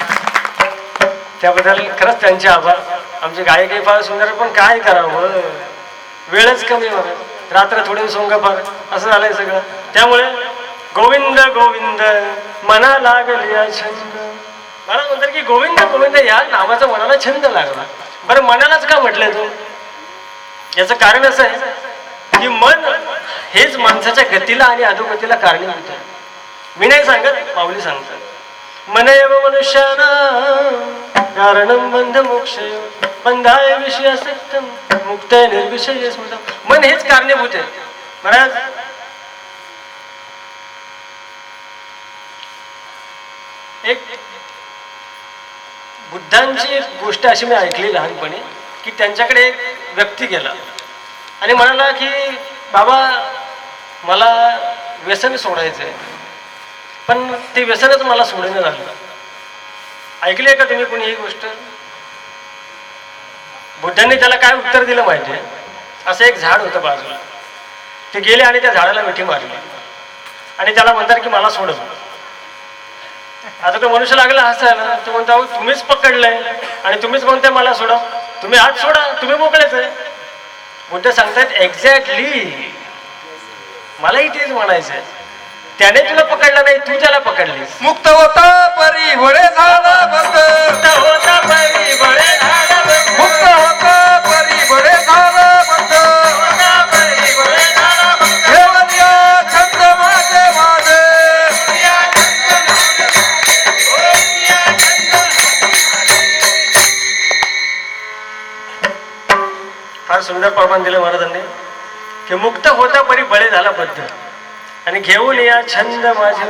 त्याबद्दल खरंच त्यांचे आभार. आमचे गायकही फार सुंदर, पण काय करावं वेळच कमी होणार, रात्र थोडी सोंग फार असं झालंय सगळं. त्यामुळे गोविंद गोविंद मना लागली छंद. मला म्हणतात की गोविंद गोविंद या नावाचा मनाला छंद लागला. बरं मनालाच का म्हटलंय तू? याचं कारण असं आहे की मन हेच माणसाच्या गतीला आणि अधोगतीला कारणीभूत आहे. मी नाही सांगत, माऊली सांगतात. मन एव मनुष्याना कारणं बंध मोक्ष बंधाय विषय सत्यम मुक्त निर्विषय स्मृतम. मन हेच कारणीभूत आहे. महाराज एक बुद्धांची एक गोष्ट अशी मी ऐकली लहानपणी की त्यांच्याकडे एक व्यक्ती गेला आणि म्हणाला की बाबा मला व्यसन सोडायचं आहे, पण ते व्यसनच मला सोडणं झालं. ऐकली आहे का तुम्ही कोणी ही गोष्ट? बुद्धांनी त्याला काय उत्तर दिलं माहिती आहे? असं एक झाड होतं बाजूला, ते गेले आणि त्या झाडाला मिठी मारली आणि त्याला म्हणतात की मला सोडव. आता तो मनुष्य लागला हसायला. तो म्हणता तुम्हीच पकडलंय आणि तुम्हीच म्हणताय मला सोडा, तुम्ही हात सोडा, तुम्ही मोकळेच आहे. बुद्ध सांगतात एक्झॅक्टली मलाही तेच म्हणायचंय. त्याने तुला पकडलं नाही, तू त्याला पकडलीस. मुक्त होता परी बळे झाला बंद, मुक्त होता परी बळे झाला बंद, मुक्त होता परी बळे झाला बंद, होता परी बळे झाला बंद. ठेवल्या छंद माझे माझे, फार सुंदर प्रमाण दिलं महाराजांनी की मुक्त होता परी बळे झाला बद्ध आणि घेऊन या छंद माझे.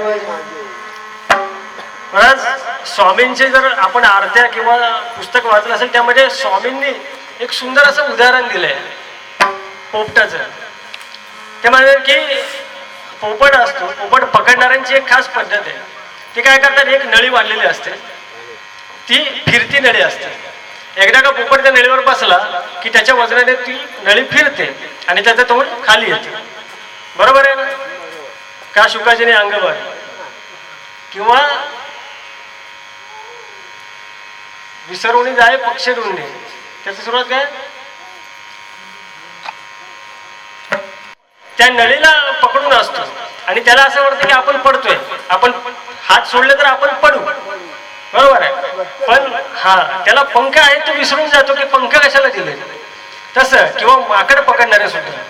महाराज स्वामींचे जर आपण आरत्या किंवा पुस्तक वाचलं असेल त्यामध्ये स्वामींनी एक सुंदर असं उदाहरण दिलंय पोपटाचं. ते म्हणजे की पोपट असतो, पोपट पकडणाऱ्यांची एक खास पद्धत आहे. ते काय करतात, एक नळी वाढलेली असते, ती फिरती नळी असते. एकदा का पोपट त्या नळीवर बसला की त्याच्या वजनाने ती नळी फिरते आणि त्याचं तोंड खाली येते. बरोबर आहे ना? का शुकाजीने अंगभर किंवा विसरवणी जाय पक्ष रुंदी, त्याची सुरुवात काय? त्या नळीला पकडून असतो आणि त्याला असं वाटतं की आपण पडतोय, आपण हात सोडले तर आपण पडू. बरोबर आहे? पण हा त्याला पंख आहे तो विसरून जातो की पंख कशाला दिले. तसं किंवा माकड पकडणारे सुद्धा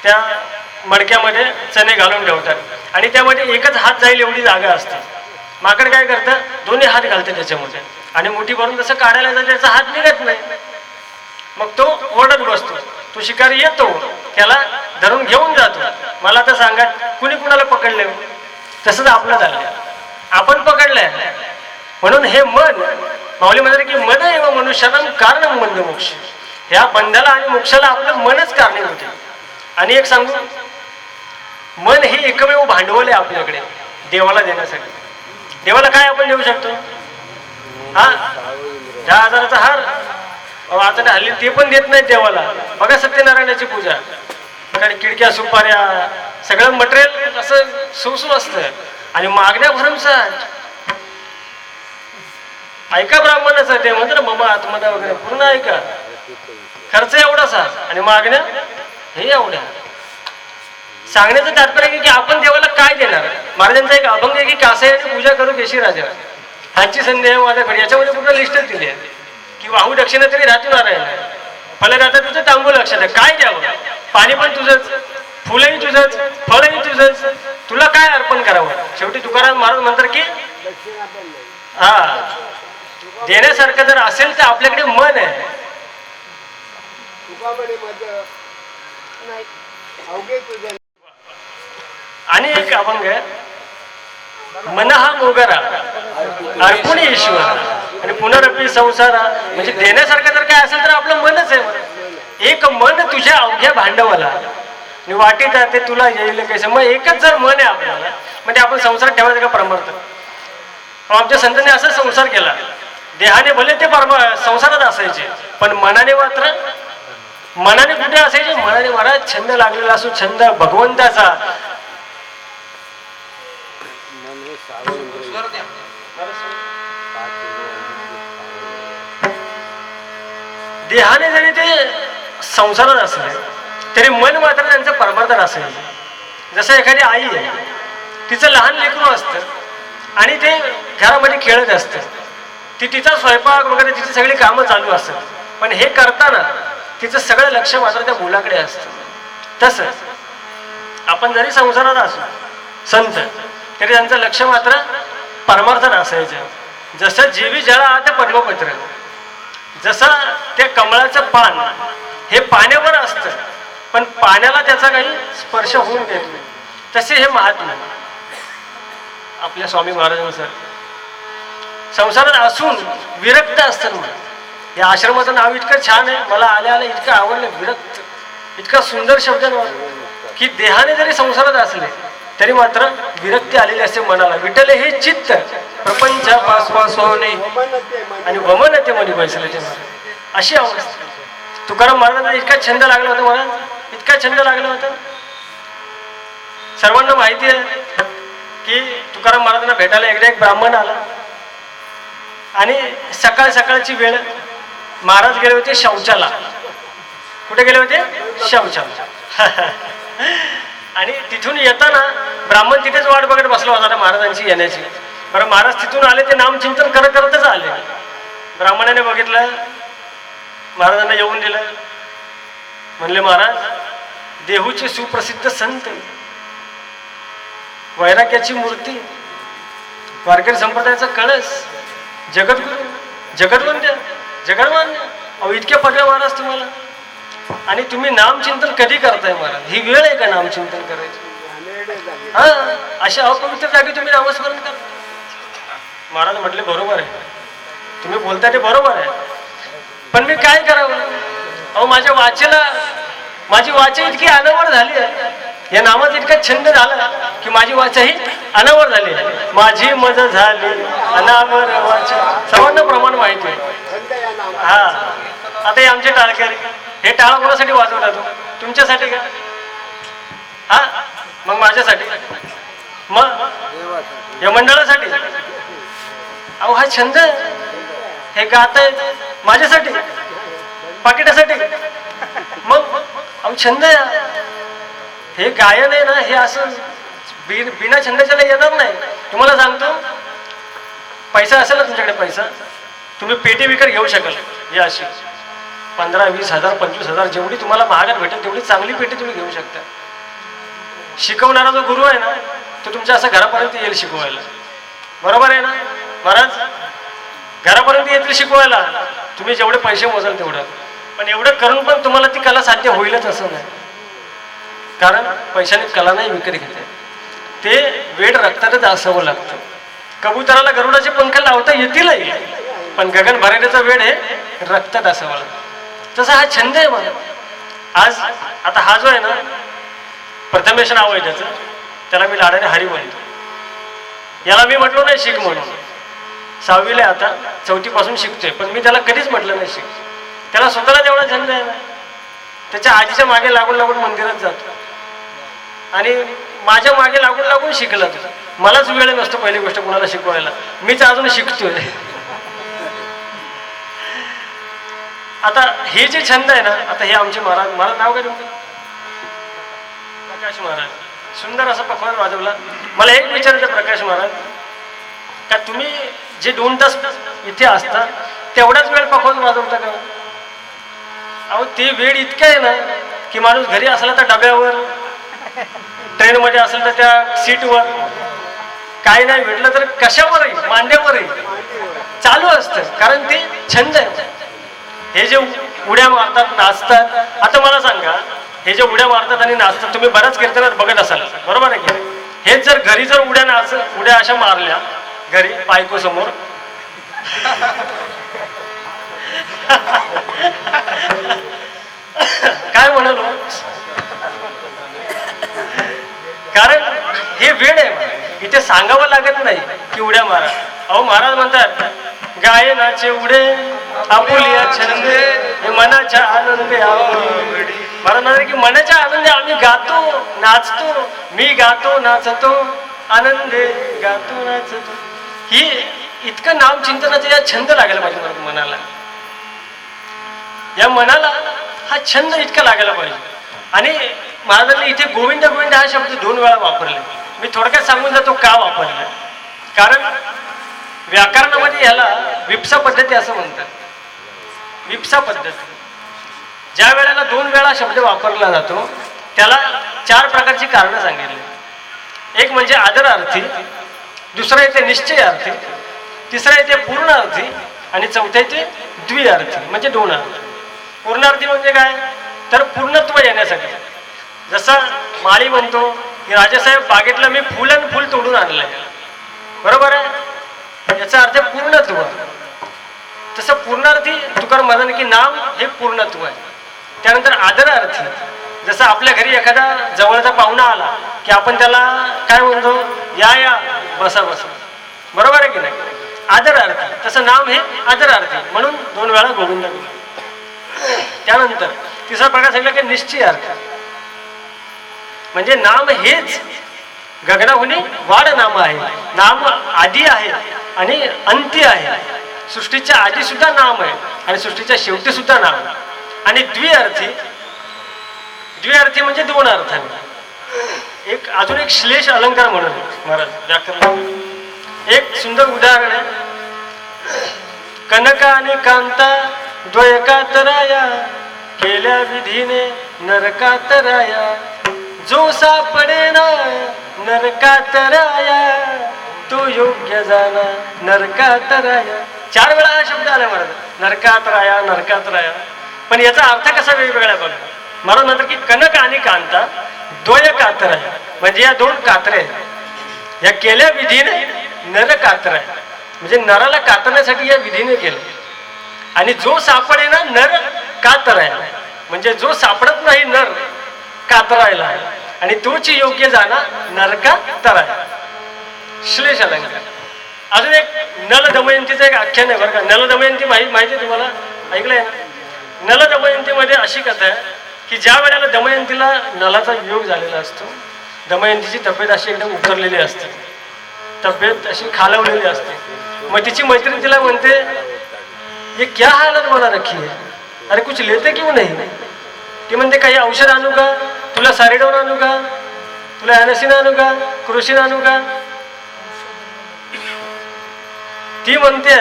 त्या मडक्यामध्ये चणे घालून ठेवतात आणि त्यामध्ये एकच हात जाईल एवढी जागा असते. माकड काय करतं, दोन्ही हात घालतं त्याच्यामध्ये आणि मुठी भरून जसं काढायला जातं त्याचा हात निघत नाही. मग तो ओरडत बसतो. तो शिकारी येतो, त्याला धरून घेऊन जातो. मला तर सांगा कुणी कुणाला पकडले? तसंच आपलं झालं, आपण पकडलंय. म्हणून हे मन माऊली म्हणतात की मन एव मनुष्याला कारण बंध मोक्ष. ह्या बंधाला आणि मोक्षाला आपलं मनच कारणीभूत आहे. आणि एक सांगू, मन हे एकमेव भांडवल आहे आपल्याकडे देवाला देण्यासाठी. देवाला काय आपण देऊ शकतो? हा 10,000चा हार आता हल्ली ते पण देत नाही देवाला. बघा सत्यनारायणाची पूजा, खिडक्या सुपाऱ्या सगळं मटेरियल असं सुसू असतं आणि मागण्या भरमसाठ. ऐका ब्राह्मणाचं ते म्हणतात ममा आत्मदा वगैरे पूर्ण ऐका. खर्च एवढासा आणि मागण्या हे एवढ्या. सांगण्याचं तात्पर्य की आपण देवाला काय देणार. महाराजांचा एक अभंग आहे की कासयाची पूजा करू केशी राजा, हाची संधी आहे माझ्याकडे. याच्यामध्ये पूर्ण लिस्टच दिली आहे की वाहू दक्षिणा तरी राहतो नारायण, फल आता तुझं तांबू लक्षात आहे. काय द्यावं? पाणी पण तुझंच, फुलही तुझंच, फळही तुझंच, तुला काय अर्पण करावं? शेवटी तुकाराम महाराज म्हणतात की हा देण्यासारखं जर असेल तर आपल्याकडे मन आहे. आणि एक अभंग आहे मन हा मोगरा अर्पुणी ईश्वर आणि पुनरपी संसारा, म्हणजे देण्यासारखं जर काय असेल तर आपलं मनच आहे. एक मन तुझ्या अवघ्या भांडवला आणि वाटेत जाते तुला येईल कैसे. मग एकच जर मन आहे आपल्याला, म्हणजे आपण संसार ठेवायचं का परमार्थ. आमच्या संतांनी असा संसार केला. देहाने भले ते संसारात असायचे, पण मनाने मात्र, मनाने कुठे असायचे, मनाने महाराज छंद लागलेला असो, छंद भगवंताचा. देहाने जरी ते संसारात असले तरी मन मात्र त्यांचं परमार्थात असेल. जसं एखादी आई आहे, तिचं लहान लेकरू असतं आणि ते घरामध्ये खेळत असतं, ती तिचा स्वयंपाक वगैरे तिची सगळी कामं चालू असतात, पण हे करताना तिचं सगळं लक्ष मात्र त्या मुलाकडे असतं. तसं आपण जरी संसारात असू संत, तरी त्यांचं लक्ष मात्र परमार्थात असायचं. जसं जीवी जळा ते पद्मपत्र, जसं त्या कमळाचं पान हे पाण्यावर असतं पण पाण्याला त्याचा काही स्पर्श होऊन देत नाही, तसे हे महात्मा आपल्या स्वामी महाराजांनुसार संसारात असून विरक्त असतात. या आश्रमाचं नाव इतकं छान आहे, मला आल्या आल्या इतकं आवडलं. विरक्त इतका सुंदर शब्द की देहाने जरी संसारात असले तरी मात्र विरक्ती आलेली असते मनाला. विठ्ठल हे चित्त प्रपंचापासून आणि वमनते मनी बसले ते अशी अवस्था. तुकाराम महाराजांना इतका छंद लागला होता, महाराज इतका छंद लागला होता. सर्वांना माहिती आहे की तुकाराम महाराजांना भेटायला एकदा एक ब्राह्मण आला आणि सकाळ सकाळची वेळ महाराज गेले होते शौचाला. कुठे गेले होते? शौचाला. आणि तिथून येताना ब्राह्मण तिथेच वाट बघत बसला होता महाराजांची येण्याची. बरं, महाराज तिथून आले, ते नामचिंतन करत करतच आले. ब्राह्मणाने बघितलं, महाराजांना येऊन दिलं. म्हणले, महाराज देहूचे सुप्रसिद्ध संत, वैराग्याची मूर्ती, वारकरी संप्रदायाचा कळस, जगद्गुरु, जगद्वंद्य, जगन्मान्य, अहो इतके पडले महाराज तुम्हाला, आणि तुम्ही नामचिंतन कधी करताय महाराज? ही वेळ आहे का नामचिंतन करायची? हा, अशा अपवित्र जागी तुम्ही नामस्मरण करता. महाराज म्हटले, बरोबर आहे, तुम्ही बोलता ते बरोबर आहे, पण मी काय करावं? अहो माझ्या वाचेला, माझी वाचा इतकी अनावर झाली आहे, या नामात इतका छंद झाला की माझी वाचा ही अनावर झाली. माझी मज झाली अनावर वाचा. सर्वांना प्रमाण माहिती आहे. हा, आता हे आमचे टाळकरी, हे टाळ कोणासाठी वाजवतात? तुमच्यासाठी का? हा, मग माझ्यासाठी, मग या मंडळासाठी. अहो हा छंद, हे गात आहेत माझ्यासाठी, पाकिटासाठी. मग अहो छंद आहे, हे गायन आहे ना, हे असं बिना छंदाच्याला येणार नाही. तुम्हाला सांगतो, पैसा असेल ना तुमच्याकडे, पैसा, तुम्ही पेटी विकत घेऊ शकाल. या अशी 15,000-20,000 25,000 जेवढी तुम्हाला महागात भेटेल तेवढी चांगली पेटी तुम्ही घेऊ शकता. शिकवणारा जो गुरु आहे ना, तो तुमच्या असं घरापर्यंत येईल शिकवायला. बरोबर आहे ना महाराज? घरापर्यंत येतील शिकवायला, तुम्ही जेवढे पैसे मोजाल तेवढं. पण एवढं करून पण तुम्हाला ती कला साध्य होईलच असं नाही, कारण पैशाने कला नाही विकत घेते. ते वेड रक्तातच असावं लागतं. कबुतराला गरुडाचे पंख लावता येतीलही, पण गगन भरायचा वेड हे रक्तात असावं लागतं. तसा हा छंद आहे मला. आज आता हा जो आहे ना, प्रथमेश नाव आहे त्याचं, त्याला मी लाडाने हरी म्हणतो. याला मी म्हटलो नाही शिक म्हणून, 6वीला आता 4थी पासून शिकतोय, पण मी त्याला कधीच म्हटलं नाही शिक. त्याला स्वतःला तेवढा छंद आहे ना, त्याच्या आजीच्या मागे लागून लागून मंदिरात जातो आणि माझ्या मागे लागून लागून शिकला. मलाच वेळ नसतो पहिली गोष्ट कुणाला शिकवायला, मीच अजून शिकतोय. आता हे जे छंद आहे ना, आता हे आमचे महाराज, महाराज नाव काय तुमचं? प्रकाश महाराज. सुंदर असा पखवाज वाजवला. मला एक विचारायचं प्रकाश महाराज, का तुम्ही जे 2 तास इथे असता तेवढाच वेळ पखवाज वाजवता का? अहो ते वेळ इतका आहे ना की माणूस घरी असला तर डब्यावर, ट्रेनमध्ये असेल तर त्या सीटवर, काय नाही भेटलं तर कशावरही, मांड्यावरही चालू असतं, कारण ते छंद आहे. हे जे उड्या मारतात, नाचतात, आता मला सांगा, हे जे उड्या मारतात आणि नाचतात, तुम्ही बऱ्याच कीर्तनात बघत असाल, बरोबर आहे की? हेच जर घरी जर उड्या अशा मारल्या घरी बायको समोर काय म्हणालो, कारण हे वेळ आहे, इथे सांगावं लागत नाही की उड्या मारा. अहो महाराज म्हणतात गायनाचे उडे आपुलिया छंदे हे मनाच्या आनंदे आवडी. महाराज म्हणतात की मनाच्या आनंदे आम्ही गातो नाचतो, मी गातो नाचतो आनंदे गातो नाचतो. ही इतकं नामचिंतनाचा या छंद लागायला पाहिजे मला मनाला, या मनाला हा छंद इतका लागायला पाहिजे. आणि महाराजांनी इथे गोविंद गोविंद हा शब्द 2 वेळा वापरले. मी थोडक्यात सांगून जातो का वापरला. कारण व्याकरणामध्ये ह्याला विप्सा पद्धती असं म्हणतात. विप्सा पद्धती ज्या वेळेला 2 वेळा शब्द वापरला जातो त्याला 4 प्रकारची कारणं सांगितली. एक म्हणजे आदरार्थी, दुसरं येते निश्चयार्थी, तिसरं येते पूर्णार्थी आणि चौथं येते द्विअर्थी म्हणजे 2 अर्थ. पूर्णार्थी म्हणजे काय, तर पूर्णत्व येण्यासाठी. जसं माळी म्हणतो की राजासाहेब बागेतलं मी फुल आणि फुल तोडून आणलंय, बरोबर आहे, याचा अर्थ पूर्णत्व. तसं पूर्णार्थी तुकाराम म्हणाले की नाम हे पूर्णत्व आहे. त्यानंतर आदरार्थी, जसं आपल्या घरी एखादा जवळचा पाहुणा आला की आपण त्याला काय म्हणतो, या या बसा बसा, बरोबर आहे की नाही, आदरार्थी. तसं नाम हे आदरार्थी म्हणून 2 वेळा गोविंद गोविंद. त्यानंतर तिसरा प्रकार सांगितला की निश्चयार्थ, म्हणजे नाम हेच गगनाहुनी वाढ नाम आहे. नाम आधी आहे आणि अंती आहे. सृष्टीच्या आधी सुद्धा नाम आहे आणि सृष्टीच्या शेवटी सुद्धा नाम आहे. आणि द्विअर्थी, द्विअर्थी म्हणजे 2 अर्थाने. अजून एक श्लेष अलंकार म्हणून महाराज व्याकरण एक सुंदर उदाहरण आहे. कनका आणि कांता द्वयकातराया केल्या विधीने नरकातराया, जो सापडे ना नरकातराया तो योग्य जाना नरकातराया. 4 वेळा हा शब्द आला महाराज, नरकातराया नरकातराया. पण याचा अर्थ कसा वेगवेगळा बघा. महाराज म्हणतात की कनक आणि कांता द्वयकातराया म्हणजे या 2 कात्रे आहेत. या केल्या विधीने नर कातराया म्हणजे नराला कातरण्यासाठी या विधीने केलं. आणि जो सापडे ना नर कातराया म्हणजे जो सापडत नाही नर कातरायला आणि तोची योग्य जाणा नरका तराया. श्लेष अलंकार. अजून एक नल दमयंतीचं एक आख्यान आहे बरं का. नल दमयंती माहिती आहे तुम्हाला, ऐकलंय ना. नल दमयंतीमध्ये अशी कथा आहे की ज्या वेळेला दमयंतीला नलाचा वियोग झालेला असतो, दमयंतीची तब्येत अशी एकदम उतरलेली असते, तब्येत अशी खालवलेली असते. मग तिची मैत्रीण तिला म्हणते ये क्या हालत मला रखी है, अरे कुछ लेते क्यों नहीं. ती म्हणते काही औषध आणू का, तुला सारिडोन आणू का, तुला ॲनसिन आणू का, क्रोसिन आणू का. ती म्हणते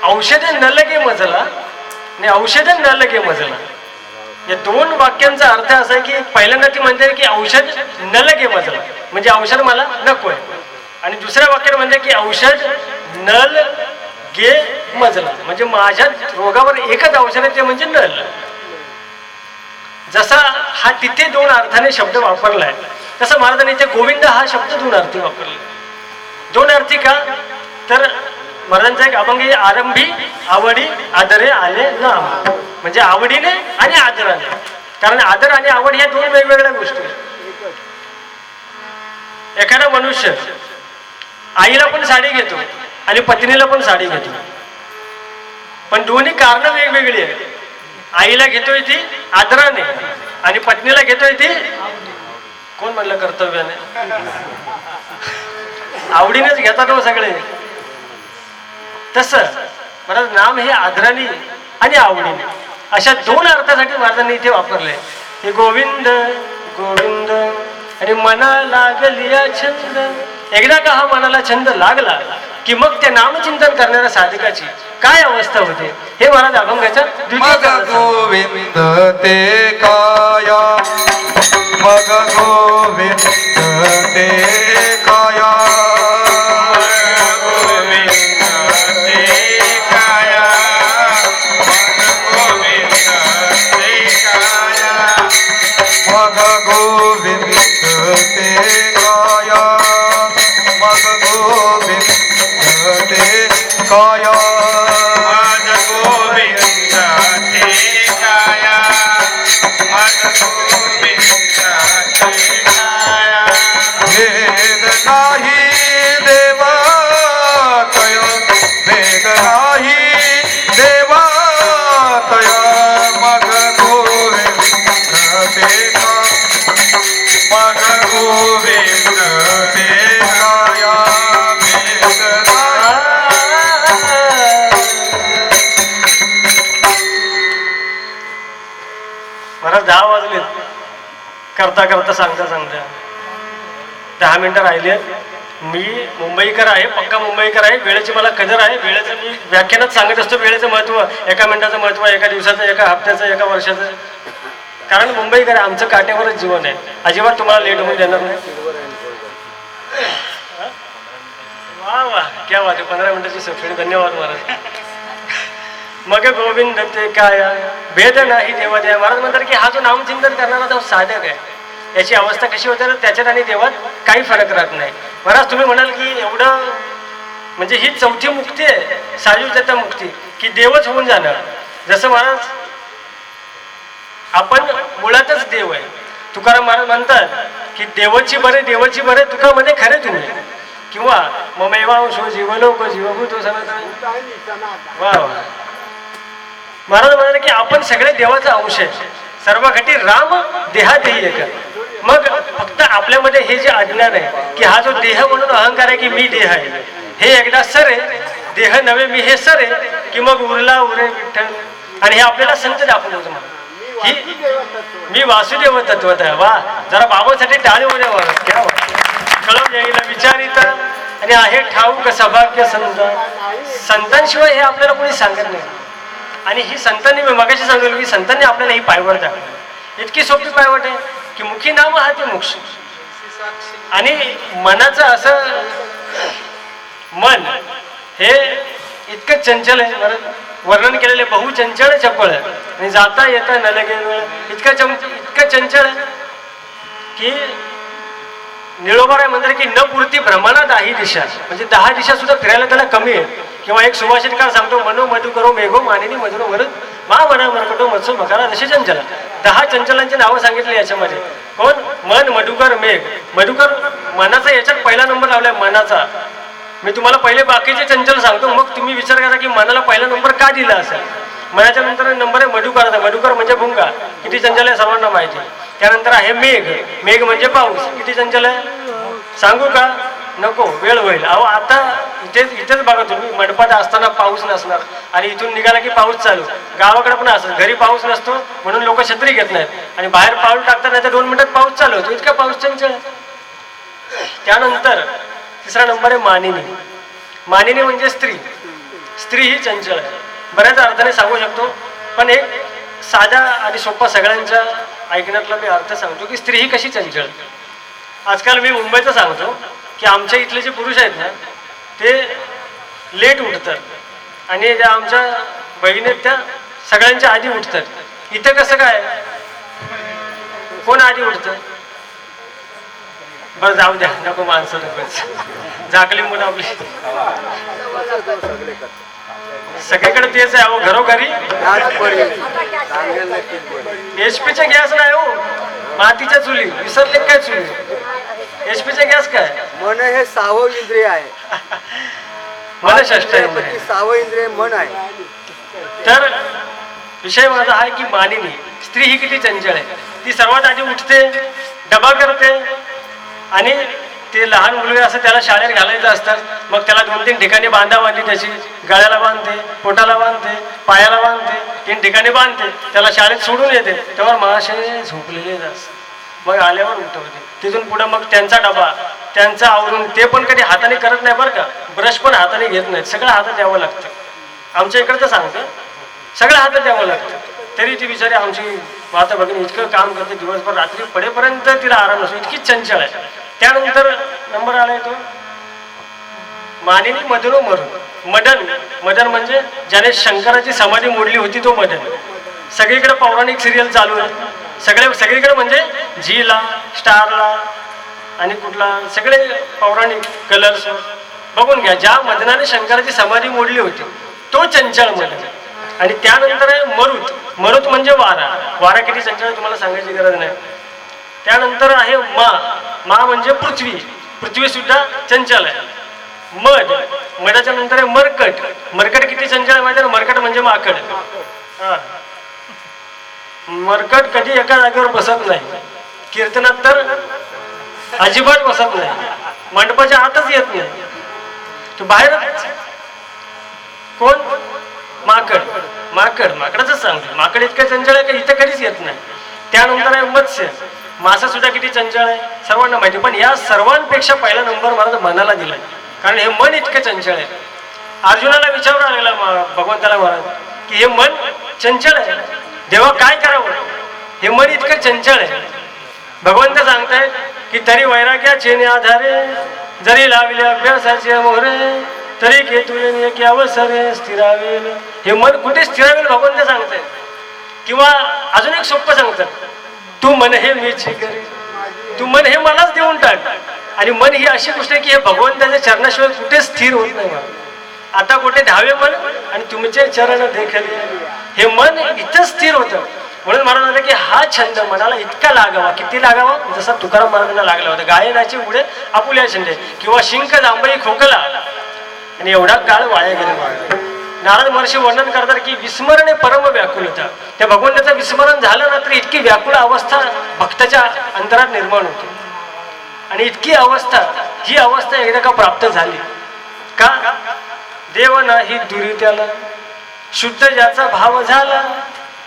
औषधे न लगे मजला आणि औषधे न लगे मजला. या 2 वाक्यांचा अर्थ असा आहे की पहिल्यांदा ती म्हणते की औषध न लगे मजला म्हणजे औषध मला नकोय, आणि दुसऱ्या वाक्यात म्हणते की औषध नल गे मजला म्हणजे माझ्या रोगावर एकच औषध आहे ते म्हणजे नल. जसा हा तिथे 2 अर्थाने शब्द वापरलाय तसं महाराजांनी इथे गोविंद हा शब्द 2 अर्थी वापरला. 2 अर्थी का, तर महाराजांचा एक अभंग आरंभी आवडी आदरे आले नाम म्हणजे आवडीने आणि आदराने. कारण आदर आणि आवड ह्या 2 वेगवेगळ्या गोष्टी आहेत. एखादा मनुष्य आईला पण साडी घेतो आणि पत्नीला पण साडी घेतो, पण दोन्ही कारणं वेगवेगळी आहेत. आईला घेतोय ती आदराने आणि पत्नीला घेतोय ती कोण म्हणलं कर्तव्याने, आवडीनेच घेतात हो सगळे. तसं महाराज नाम हे आदराने आणि आवडीने अशा 2 अर्थासाठी महाराजांनी इथे वापरले. हे गोविंद गोविंद आणि मना लागलिया छंद. एकदा का हा मनाला छंद लागला की मग त्या नामचिंतन करणाऱ्या साधकाची काय अवस्था होते हे महाराज अभंगाच्या मग गोविंद ते काया, मग गोविंद ते काया, मग गोविंद ते काया, काया मद गोविंद ते काया मद गोविंद ते काया वेद नाही देवातय वेद नाही देवातय मग गोविंद ते का मग गोविंद ते काया वेद नाही मला 10 वाजले करता करता सांगता सांगता 10 मिनिटं राहिले. मी मुंबईकर आहे, पक्का मुंबईकर आहे. वेळेची मला कदर आहे. वेळेचं मी व्याख्यानात सांगत असतो वेळेचं महत्त्व, एका मिनिटाचं महत्त्व, एका दिवसाचं, एका हप्त्याचं, एका वर्षाचं. कारण मुंबईकर आहे, आमचं काट्यावरच जीवन आहे. अजिबात तुम्हाला लेट होऊन देणार नाही. वा वा क्या बात आहे. 15 मिनिटाची सबसिडी. धन्यवाद महाराज. मग गोविंद ते काय भेद नाही देवा द्या. महाराज म्हणतात की हा जो नामचिंतन करणारा जो साधक आहे याची अवस्था कशी होते तर त्याच्यात आणि देवात काही फरक राहत नाही. महाराज तुम्ही म्हणाल की एवढं म्हणजे ही चौथी मुक्ती आहे, सायुज्यता मुक्ती, की देवच होऊन जाणं. जसं महाराज आपण मुळातच देव आहे. तुकाराम महाराज म्हणतात की देवाची बरे देवाची बरे तुकामध्ये खरे तुम्ही, किंवा ममेवांशो जीवलोक जीवभूत सनातन. वा वा. महाराज म्हणाले की आपण सगळे देवाचा अंश आहे. सर्व घटी राम देहादेही एक. मग फक्त आपल्यामध्ये हे जे अज्ञान आहे की हा जो देह म्हणून अहंकार आहे की मी देह आहे, हे एकदा सरे देह नव्हे मी हे सरे की मग उरला उरे विठ्ठल. आणि हे आपल्याला संत दाखवलं म्हणून ही मी वासुदेव तत्वत आहे. वा, जरा बाबांसाठी टाळी मध्ये क्या कळव येईल विचारित आणि आहे ठाऊक सौभाग्य संत. संतांशिवाय हे आपल्याला कोणी सांगत नाही. आणि ही संतांनी मी मगाशी सांगितलं की संतांनी आपल्याला ही पायवाट दाखवली. इतकी सोपी पायवाट आहे की मुखी नाम हा ते मोक्ष. आणि मनाचं असं मन हे इतकं चंचल आहे. वर्णन केलेले बहुचंचल चपळ आहे आणि जाता येता न लगे वेळ. इतकं चंचल आहे की निळोबार आहे म्हणतात की न पुरती भ्रमणा 10 दिशा. म्हणजे 10 दिशा सुद्धा फिरायला त्याला कमी आहे. किंवा एक सुभाषितकार सांगतो मनो मधु करो मेघो मानिनी मधुरो मरत मा मना मरकटो मत्सो मकारा जसे चंचला. 10 चंचलांची नावं सांगितली याच्यामध्ये. कोण? मन, मधुकर, मेघ. मधुकर मनाचा याच्यात पहिला नंबर लावलाय मनाचा. मी तुम्हाला पहिले बाकीचे चंचल सांगतो, मग तुम्ही विचार करा की मनाला पहिला नंबर का दिला असेल. मनाच्या नंतर नंबर आहे मधुकराचा. मधुकर म्हणजे भुंगा, किती चंचल आहे सर्वांना माहिती. त्यानंतर आहे मेघ. मेघ म्हणजे पाऊस, किती चंचल आहे सांगू का? नको, वेळ होईल. अहो आता इथेच बघा तुम्ही, मंडपात असताना पाऊस नसणार आणि इथून निघाला की पाऊस चालू. गावाकडे पण असं घरी पाऊस नसतो म्हणून लोक छत्री घेत नाहीत आणि बाहेर पाऊल टाकतात, नाही तर 2 मिनिटात पाऊस चालू होतो. इतका पाऊस चंचल. त्यानंतर तिसरा नंबर आहे मानिनी. मानिनी म्हणजे स्त्री. स्त्री ही चंचल आहे. बऱ्याच अर्थाने सांगू शकतो, पण एक साधा आणि सोपा सगळ्यांच्या ऐकण्यातला मी अर्थ सांगतो की स्त्री ही कशी चंचल. आजकाल मी मुंबईचं सांगतो की आमच्या इथले जे पुरुष आहेत ना ते लेट उठतात आणि ज्या आमच्या बहिणी आहेत त्या सगळ्यांच्या आधी उठतात. इथं कसं काय, कोण आधी उठतं? बरं जाऊ द्या, नको माणसं नकोच, झाकली मुलं आपली. सगळीकडे तेच आहे. अहो घरोघरी HP चे गॅस नाही हो, मातीच्या चुली. विसरले काय चुली? HP चे गॅस काय? मन हे 6वं इंद्रिय आहे. मन षष्ठ इंद्रिय. 6वं इंद्रिय मन आहे. तर विषय माझा आहे की मानिनी स्त्री ही किती चंचल आहे. ती सर्वात आधी उठते, डबा करते आणि ते लहान मुलगा असं त्याला शाळेत घालायचं असतात. मग त्याला 2-3 ठिकाणी बांधा बांधली, त्याची गळ्याला बांधते, पोटाला बांधते, पायाला बांधते, 3 ठिकाणी बांधते. त्याला शाळेत सोडून येते, तेव्हा महाशय झोपलेले असतात. मग आल्यावर उठवते. तिथून पुढे मग त्यांचा डबा, त्यांचं आवरून. ते पण कधी हाताने करत नाही बरं का, ब्रश पण हाताने घेत नाहीत, सगळं हातात द्यावं लागतं. आमच्या इकडचं सांगतं, सगळं हातात द्यावं लागतं. तरी ती बिचारी आमची माता भगिनी इतकं काम करते दिवसभर, रात्री पडेपर्यंत तिला आराम नसतो, इतकी चंचल आहे. त्यानंतर नंबर आलाय तो मानिनी मधुरो मरून. मदन. मदन म्हणजे ज्याने शंकराची समाधी मोडली होती तो मदन. सगळीकडे पौराणिक सिरियल चालू आहे, सगळीकडे म्हणजे झीला, स्टारला आणि कुठला सगळे पौराणिक कलर्स. बघून घ्या, ज्या मदनाने शंकराची समाधी मोडली होती तो चंचल मदन. आणि त्यानंतर आहे मरुत. मरुत म्हणजे वारा. वारा किती चंचल आहे तुम्हाला सांगायची गरज नाही. त्यानंतर आहे मा म्हणजे पृथ्वी. पृथ्वी सुद्धा चंचल आहे. मध. मधाच्या नंतर आहे मरकट. मरकट किती चंचल आहे माहिती आहे ना? मरकट म्हणजे माकड. हा, मरकट कधी एका जागेवर बसत नाही. कीर्तनात तर अजिबात बसत नाही. मंडपाच्या आतच येत नाही, तो बाहेरच. कोण? माकड. माकडाच सांगतो. माकड इतकं चंचल आहे का इथं कधीच येत नाही. त्यानंतर आहे मत्स्य. मासा सुद्धा किती चंचल आहे सर्वांना माहिती. पण या सर्वांपेक्षा पहिला नंबर मला मनाला दिलाय, कारण हे मन इतकं चंचल आहे. अर्जुनाला विचारून आलेला भगवंताला महाराज की हे मन चंचल आहे, देवा काय करावं? हे मन इतकं चंचल आहे. भगवंत सांगतायत की तरी वैराग्याचे आधारे जरी लावले अभ्यासाचे मोहरे तरी घेतुले की अवसरे स्थिरावेल. हे मन कुठे स्थिरावेल भगवंत सांगतायत. किंवा अजून एक सोपं सांगतात, तू मन हे मीच करे, तू मन हे मलाच देऊन टाक. आणि मन ही अशी गोष्ट आहे की हे भगवंताच्या चरणाशिवाय कुठे स्थिर होत नाही. आता कुठे धावे मन आणि तुमचे चरण देखले, हे मन इथं स्थिर होतं. म्हणून महाराज म्हणतात की हा छंद मनाला इतका लागावा, किती लागावा, जसा तुकाराम महाराजांना लागला होता. गायनाचे पुढे आपुल्या छंद किंवा शिंक जांभई खोकला आणि एवढा काळ वाया गेला. नारद महर्षी वर्णन करतात की विस्मरण हे परम व्याकुल होता. त्या भगवंताचं विस्मरण झालं ना तर इतकी व्याकुळ अवस्था भक्ताच्या अंतरात निर्माण होते. आणि इतकी अवस्था, ही अवस्था एकदा का प्राप्त झाली का देव नाही दुरी त्याला, शुद्ध ज्याचा भाव झाला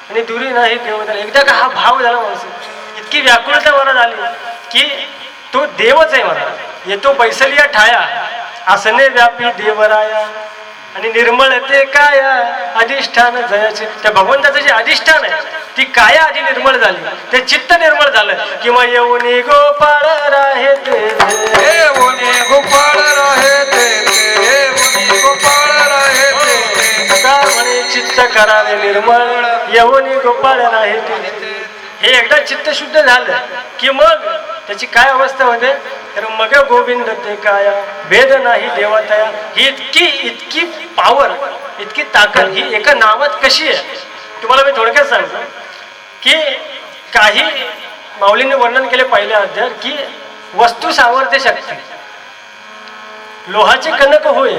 आणि दुरी नाही देव त्याला. एकदा का हा भाव झाला माणूस, इतकी व्याकुळता मला झाली की तो देवच आहे मला. येतो बैसलिया ठाया आसने व्यापी देवराया आणि निर्मळ ते काया अधिष्ठान जयाचे. त्या भगवंताचं जे अधिष्ठान आहे ती काया आधी निर्मळ झाली, ते चित्त निर्मळ झालं. किंवा येऊनी गोपाळ राहे ते गोपाळ राहे ते गोपाळ राहे ते का म्हणे चित्त करावे निर्मळ येऊनी गोपाळ राहे ते. हे एकदा चित्त शुद्ध झालं की मग त्याची काय अवस्था होते तर मग गोविंद ते काया भेद नाही देवतया. ही इतकी पावर, इतकी ताकद ही एका नावात कशी आहे तुम्हाला मी थोडक्यात सांगतो. की काही माऊलींनी वर्णन केले पहिल्या अध्यायात की वस्तू सामर्थ्य शक्ती, लोहाचे कणक होय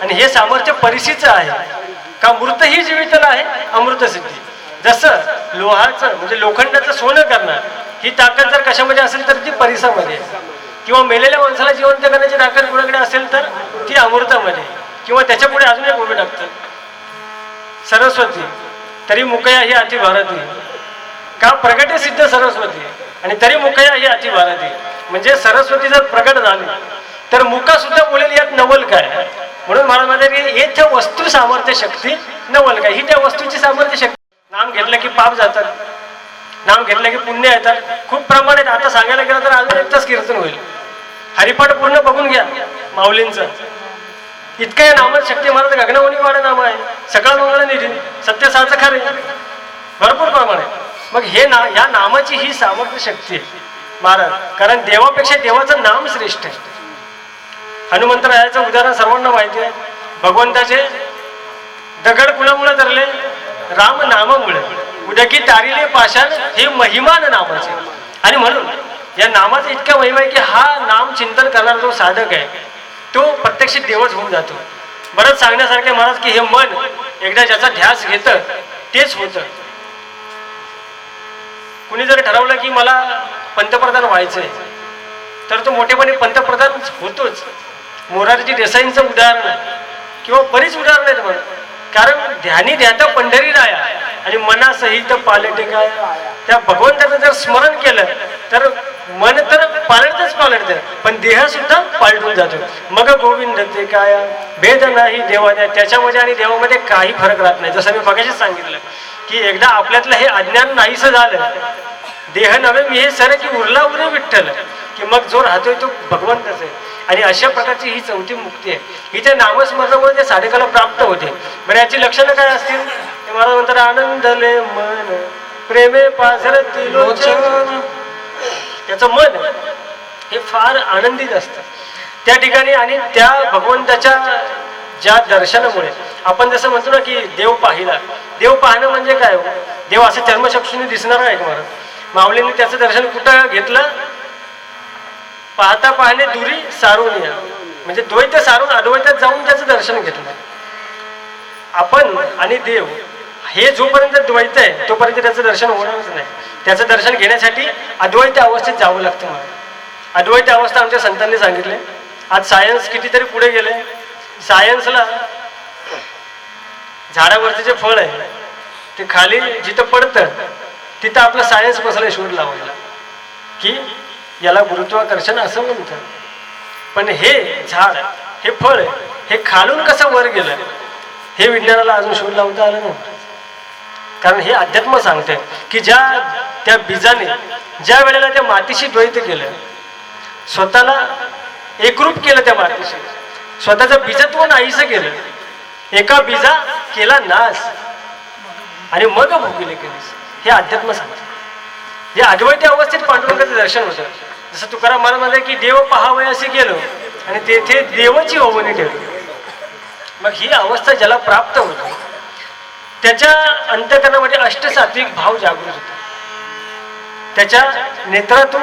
आणि हे सामर्थ्य परिसीचं आहे का मृत ही जीवितला आहे अमृत सिद्धी. जसं लोहाचं म्हणजे लोखंडाचं सोनं करणार ही ताकद जर कशामध्ये असेल तर ती परिसामध्ये, किंवा मेलेल्या माणसाला जिवंत करण्याची ताकद कुणाकडे असेल तर ती अमृतामध्ये. किंवा त्याच्या पुढे अजून एक उभे टाकतात सरस्वती तरी मुकया ही अति भारती का प्रगटे सिद्ध सरस्वती आणि तरी मुकया ही अति भारती. म्हणजे सरस्वती जर प्रगट झाली तर मुका सुद्धा बोलेल यात नवल काय. म्हणून महाराज म्हणतात येथे वस्तू सामर्थ्य शक्ती नवल काय. ही त्या वस्तूची सामर्थ्य शक्ती. नाम घेतलं की पाप जातात, नाम घेतलं की पुण्य येतात. खूप प्रमाणात आता सांगायला गेलं तर अजून एक तास कीर्तन होईल. हरिपाठ पूर्ण बघून घ्या माऊलींचं. इतकं या नामात शक्ती. महाराज गगनवणी वाडा नाम आहे, सकाळ मंगळ निधी सत्य साच खरे, भरपूर प्रमाण आहे. मग हे या नामाची ही सामर्थ्य शक्ती आहे महाराज. कारण देवापेक्षा देवाचं नाम श्रेष्ठ आहे. हनुमंतरायाचं उदाहरण सर्वांना माहिती आहे. भगवंताचे दगड कुणामुळे धरले राम नामामुळे. उदकी तारिले पाषाण हे महिमान नामाचे. आणि म्हणून या नामाचा इतका महिमा आहे की हा नाम चिंतन करणारा जो साधक आहे तो प्रत्यक्ष देवच होऊन जातो. बरंच सांगण्यासारखे महाराज की हे मन एकदा ज्याचा ध्यास घेतं तेच होतं. कुणी जर ठरवलं की मला पंतप्रधान व्हायचंय तर तो मोठेपणे पंतप्रधान होतोच. मोरारजी देसाईंचं उदाहरण आहे किंवा बरीच उदाहरणं आहेत म्हणून. कारण ध्यानी ध्याता पंढरी राया आणि मनासहित पालटे काय. त्या भगवंताचं जर स्मरण केलं तर मन तर पालटतं पण देह सुद्धा पालटून जातो. मग गोविंद ते काय भेद नाही देवाच्या. त्याच्यामध्ये आणि देवामध्ये काही फरक राहत नाही. जसं मी मगाशीच सांगितलं की एकदा आपल्यातलं हे अज्ञान नाहीसं झालं, देह नव्हे मी हे सर की उरला उरे विठ्ठल, की मग जो राहतोय तो भगवंतच आहे. आणि अशा प्रकारची ही चौथी मुक्ती आहे. ही त्या नामस्मरणामुळे त्या साधकाला प्राप्त होते. बरं याची लक्षणं काय असतील ते मला म्हणतात आनंदले मन प्रेमे पाझरती लोचन. त्याचं मन हे फार आनंदित असतं. त्या ठिकाणी आणि त्या भगवंताच्या ज्या दर्शनामुळे आपण जसं म्हणतो ना की देव पाहिला, देव पाहणं म्हणजे काय हो? देव असं जन्मचक्षुने दिसणार आहे का महाराज? माऊलींनी त्याचं दर्शन कुठं घेतलं? पाहता पाहणे दुरी सारून या, म्हणजे द्वैत सारून अद्वैतात जाऊन त्याचं दर्शन घेतलं. आपण आणि देव हे जोपर्यंत द्वैत आहे तोपर्यंत त्याचं दर्शन होणारच नाही. त्याचं दर्शन घेण्यासाठी अद्वैत अवस्थेत जावं लागतं मला. अद्वैत अवस्था आमच्या संतांनी सांगितले. आज सायन्स कितीतरी पुढे गेले. सायन्सला झाडावरचं जे फळ आहे ते खाली जिथं पडतं तिथं आपलं सायन्स बसलं शोध लावायला की याला गुरुत्वाकर्षण असं म्हणतात. पण हे झाड, हे फळ, हे खालून कसं वर गेलं हे विज्ञानाला अजून शोध लावता आलं नव्हतं. कारण हे अध्यात्म सांगते की त्या बीजाने ज्या वेळेला त्या मातीशी द्वैत केलं, स्वतःला एकरूप केलं त्या मातीशी, स्वतःचं बीजत्व नाहीसं केलं, एका बीजा केला नाश आणि मग भोगिले केलीस, हे अध्यात्म सांगते. हे अद्वैत अवस्थेत पांडुरंगाचं दर्शन होतं. जसं तुकाराम महाराज म्हणते की देव पहावयासी असे गेलो आणि तेथे देवाची ओवणी ठेवली. मग ही अवस्था ज्याला प्राप्त होते त्याच्या अंतःकरणामध्ये अष्टसात्विक भाव जागृत होतो. त्याच्या नेत्रातून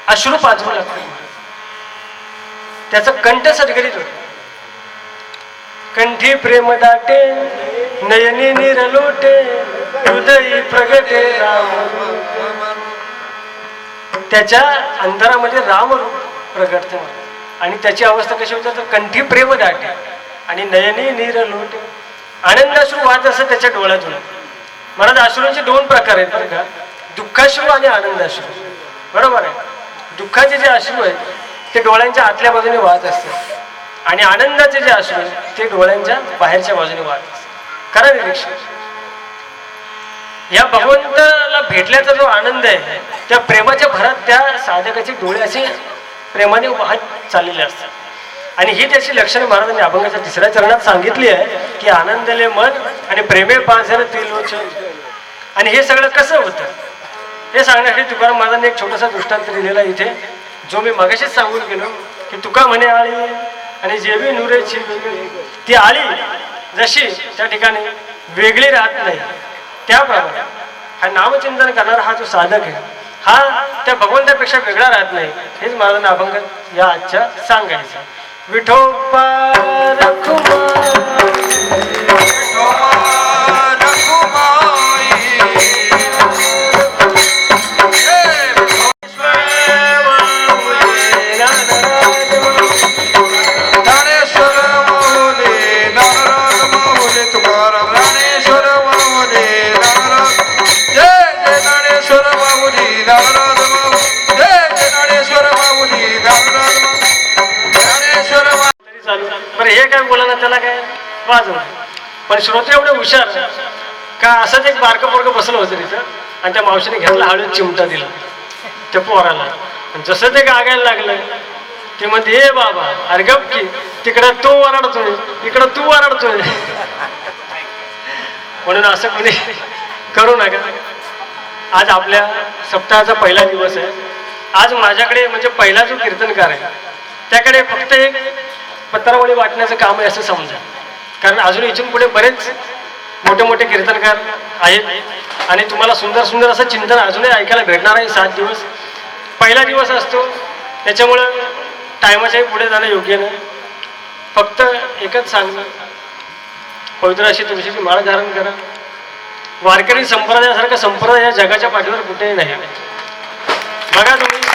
अश्रू पाजवू लागतात. त्याचं कंठ सद्गरीत होत. कंठी प्रेम दाटे, नयनी निरलोटे, हृदयी प्रगटे राम. त्याच्या अंतरामध्ये रामरूप प्रगटते आणि त्याची अवस्था कशी होते तर कंठी प्रेम दाटे आणि नयनी निरलोटे, आनंदाश्रू वाहत असं त्याच्या डोळ्यातून. महाराज अश्रूंचे दोन प्रकार आहेत बरं का, दुःखाश्रू आणि आनंदाश्रू. बरोबर आहे. दुःखाचे जे अश्रू आहेत ते डोळ्यांच्या आतल्या बाजूने वाहत असतात आणि आनंदाचे जे अश्रू आहेत ते डोळ्यांच्या बाहेरच्या बाजूने वाहत असतात. करा निरीक्षण. या भगवंताला भेटल्याचा जो आनंद आहे त्या प्रेमाच्या भरात त्या साधकाचे डोळे असे प्रेमाने वाहत चाललेले असतात. आणि ही त्याची लक्षणे महाराजांनी अभंगाच्या 3ऱ्या चरणात सांगितली आहे की आनंदले मन आणि प्रेमे पाझर त्रिलोचन. आणि हे सगळं कसं होतं हे सांगण्यासाठी तुकाराम महाराजांनी एक छोटासा दृष्टांत दिलेला इथे, जो मी मगाशीच सांगून गेलो की तुका म्हणे आळी आणि जेवी नुरेची वेगळी. ती आळी जशी त्या ठिकाणी वेगळी राहत नाही त्याप्रमाणे हा नामचिंतन करणारा हा जो साधक आहे हा त्या भगवंतापेक्षा वेगळा राहत नाही. हेच महाराजांना अभंगात या आजच्या सांगायचं. विठोबा बरं हे काय बोला ना त्याला काय वाजवलं. पण श्रोते एवढे हुशार का असंच एक बारकं पोरगं बसलं होतं तिथं आणि त्या मावशीने घराला हळूच चिमटा दिला त्या पोराला. जसं ते गागायला लागलं ते म्हणते हे बाबा अरे गप की, तिकडं तो वरडतोय इकडं तू वरडतोय. म्हणून असं कोणी करू नका. आज आपल्या सप्ताहाचा पहिला दिवस आहे. आज माझ्याकडे म्हणजे पहिला जो कीर्तनकार आहे त्याकडे फक्त एक पत्रावळी वाटण्याचं काम आहे असं समजा. कारण अजून इथून पुढे बरेच मोठे मोठे कीर्तनकार आहेत आणि तुम्हाला सुंदर सुंदर असं चिंतन अजूनही ऐकायला भेटणार आहे. 7 दिवस पहिला दिवस असतो त्याच्यामुळं टायमाच्याही पुढे जाणं योग्य नाही. फक्त एकच सांगणं, पवित्र अशी तुळशीची माळ धारण करा. वारकरी संप्रदायासारखा संप्रदाय या जगाच्या पाठीवर कुठेही नाही. बघा तुम्ही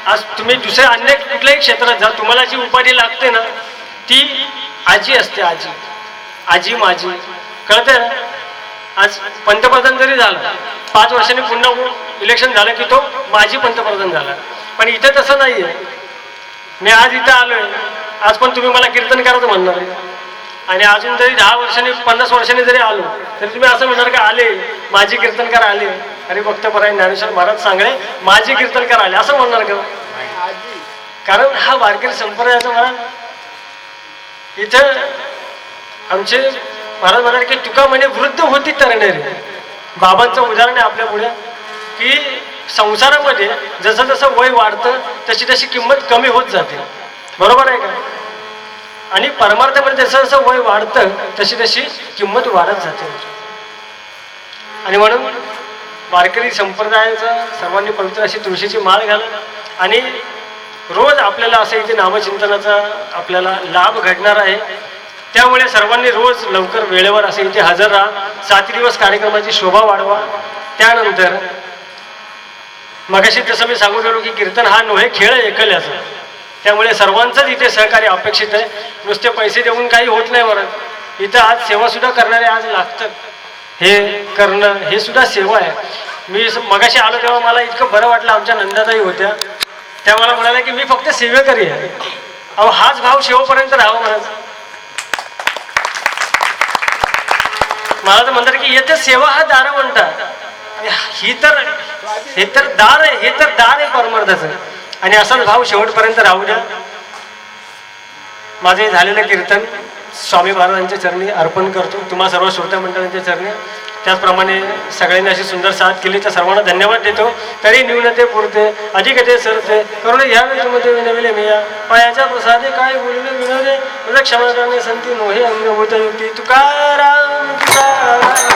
आज तुम्ही दुसऱ्या अन्य कुठल्याही क्षेत्रात जा, तुम्हाला जी उपाधी लागते ना ती आजी असते. आजी आजी माझी कळते ना. आज पंतप्रधान जरी झाला 5 वर्षांनी पुन्हा इलेक्शन झालं की तो माजी पंतप्रधान झाला. पण इथे तसं नाही आहे. मी आज इथं आलोय, आज पण तुम्ही मला कीर्तन करायचं म्हणणार आहे आणि अजून जरी 10 वर्षांनी 50 वर्षांनी जरी आलो तरी तुम्ही असं म्हणणार का आले माझे कीर्तनकार आले. अरे भक्तपराय ज्ञानेश्वर महाराज सांगले माझे कीर्तनकार आले असं म्हणणार का? कारण हा वारकरी संप्रदायाचा महाराज इथं आमचे महाराज म्हणाले की तुका म्हणे वृद्ध होती तरणारी. बाबांचं उदाहरण आहे आपल्या पुढे की संसारामध्ये जसं जसं वय वाढतं तशी तशी किंमत कमी होत जाते. बरोबर आहे का? आणि परमार्थामध्ये जसं जसं वय वाढतं तशी तशी किंमत वाढत जाते. आणि म्हणून वारकरी संप्रदायाचा सर्वांनी पवित्र अशी तुळशीची माळ घालत आणि रोज आपल्याला असं इथे नामचिंतनाचा आपल्याला लाभ घडणार आहे. त्यामुळे सर्वांनी रोज लवकर वेळेवर असं इथे हजर राहा. 7 दिवस कार्यक्रमाची शोभा वाढवा. त्यानंतर मगाशी जसं मी सांगू गेलो की कीर्तन हा नव्हे खेळ एकल्याचा. त्यामुळे सर्वांचंच इथे सहकार्य अपेक्षित आहे. नुसते पैसे देऊन काही होत नाही बरं. इथं आज सेवासुद्धा करणारे आज लागतात. हे करणं हे सुद्धा सेवा आहे. मी मगाशी आलो तेव्हा मला इतकं बरं वाटलं. आमच्या नंदाताई होत्या, त्या मला म्हणाल्या की मी फक्त सेवेकरी आहे. अहो हाच भाव शेवपर्यंत राहावा म्हणायचं. मला तर म्हणतात की येथे सेवा हा दार म्हणतात. हे तर दार आहे, हे तर दार आहे परमार्थाचं. आणि असाच भाव शेवटपर्यंत राहू द्या. माझे झालेलं कीर्तन स्वामी महाराजांच्या चरणी अर्पण करतो, तुम्हा सर्व श्रोता मंडळांच्या चरणी. त्याचप्रमाणे सगळ्यांनी अशी सुंदर साथ केली तर सर्वांना धन्यवाद देतो. तरी न्यूनते पुरते अधिकते सरते करून ह्या वेळेमध्ये विनविले मिया पायाच्या प्रसादे काय बोलले विनवले क्षमा करणे संती मोहे अंगभूत युक्ती तुकाराम तुकाराम.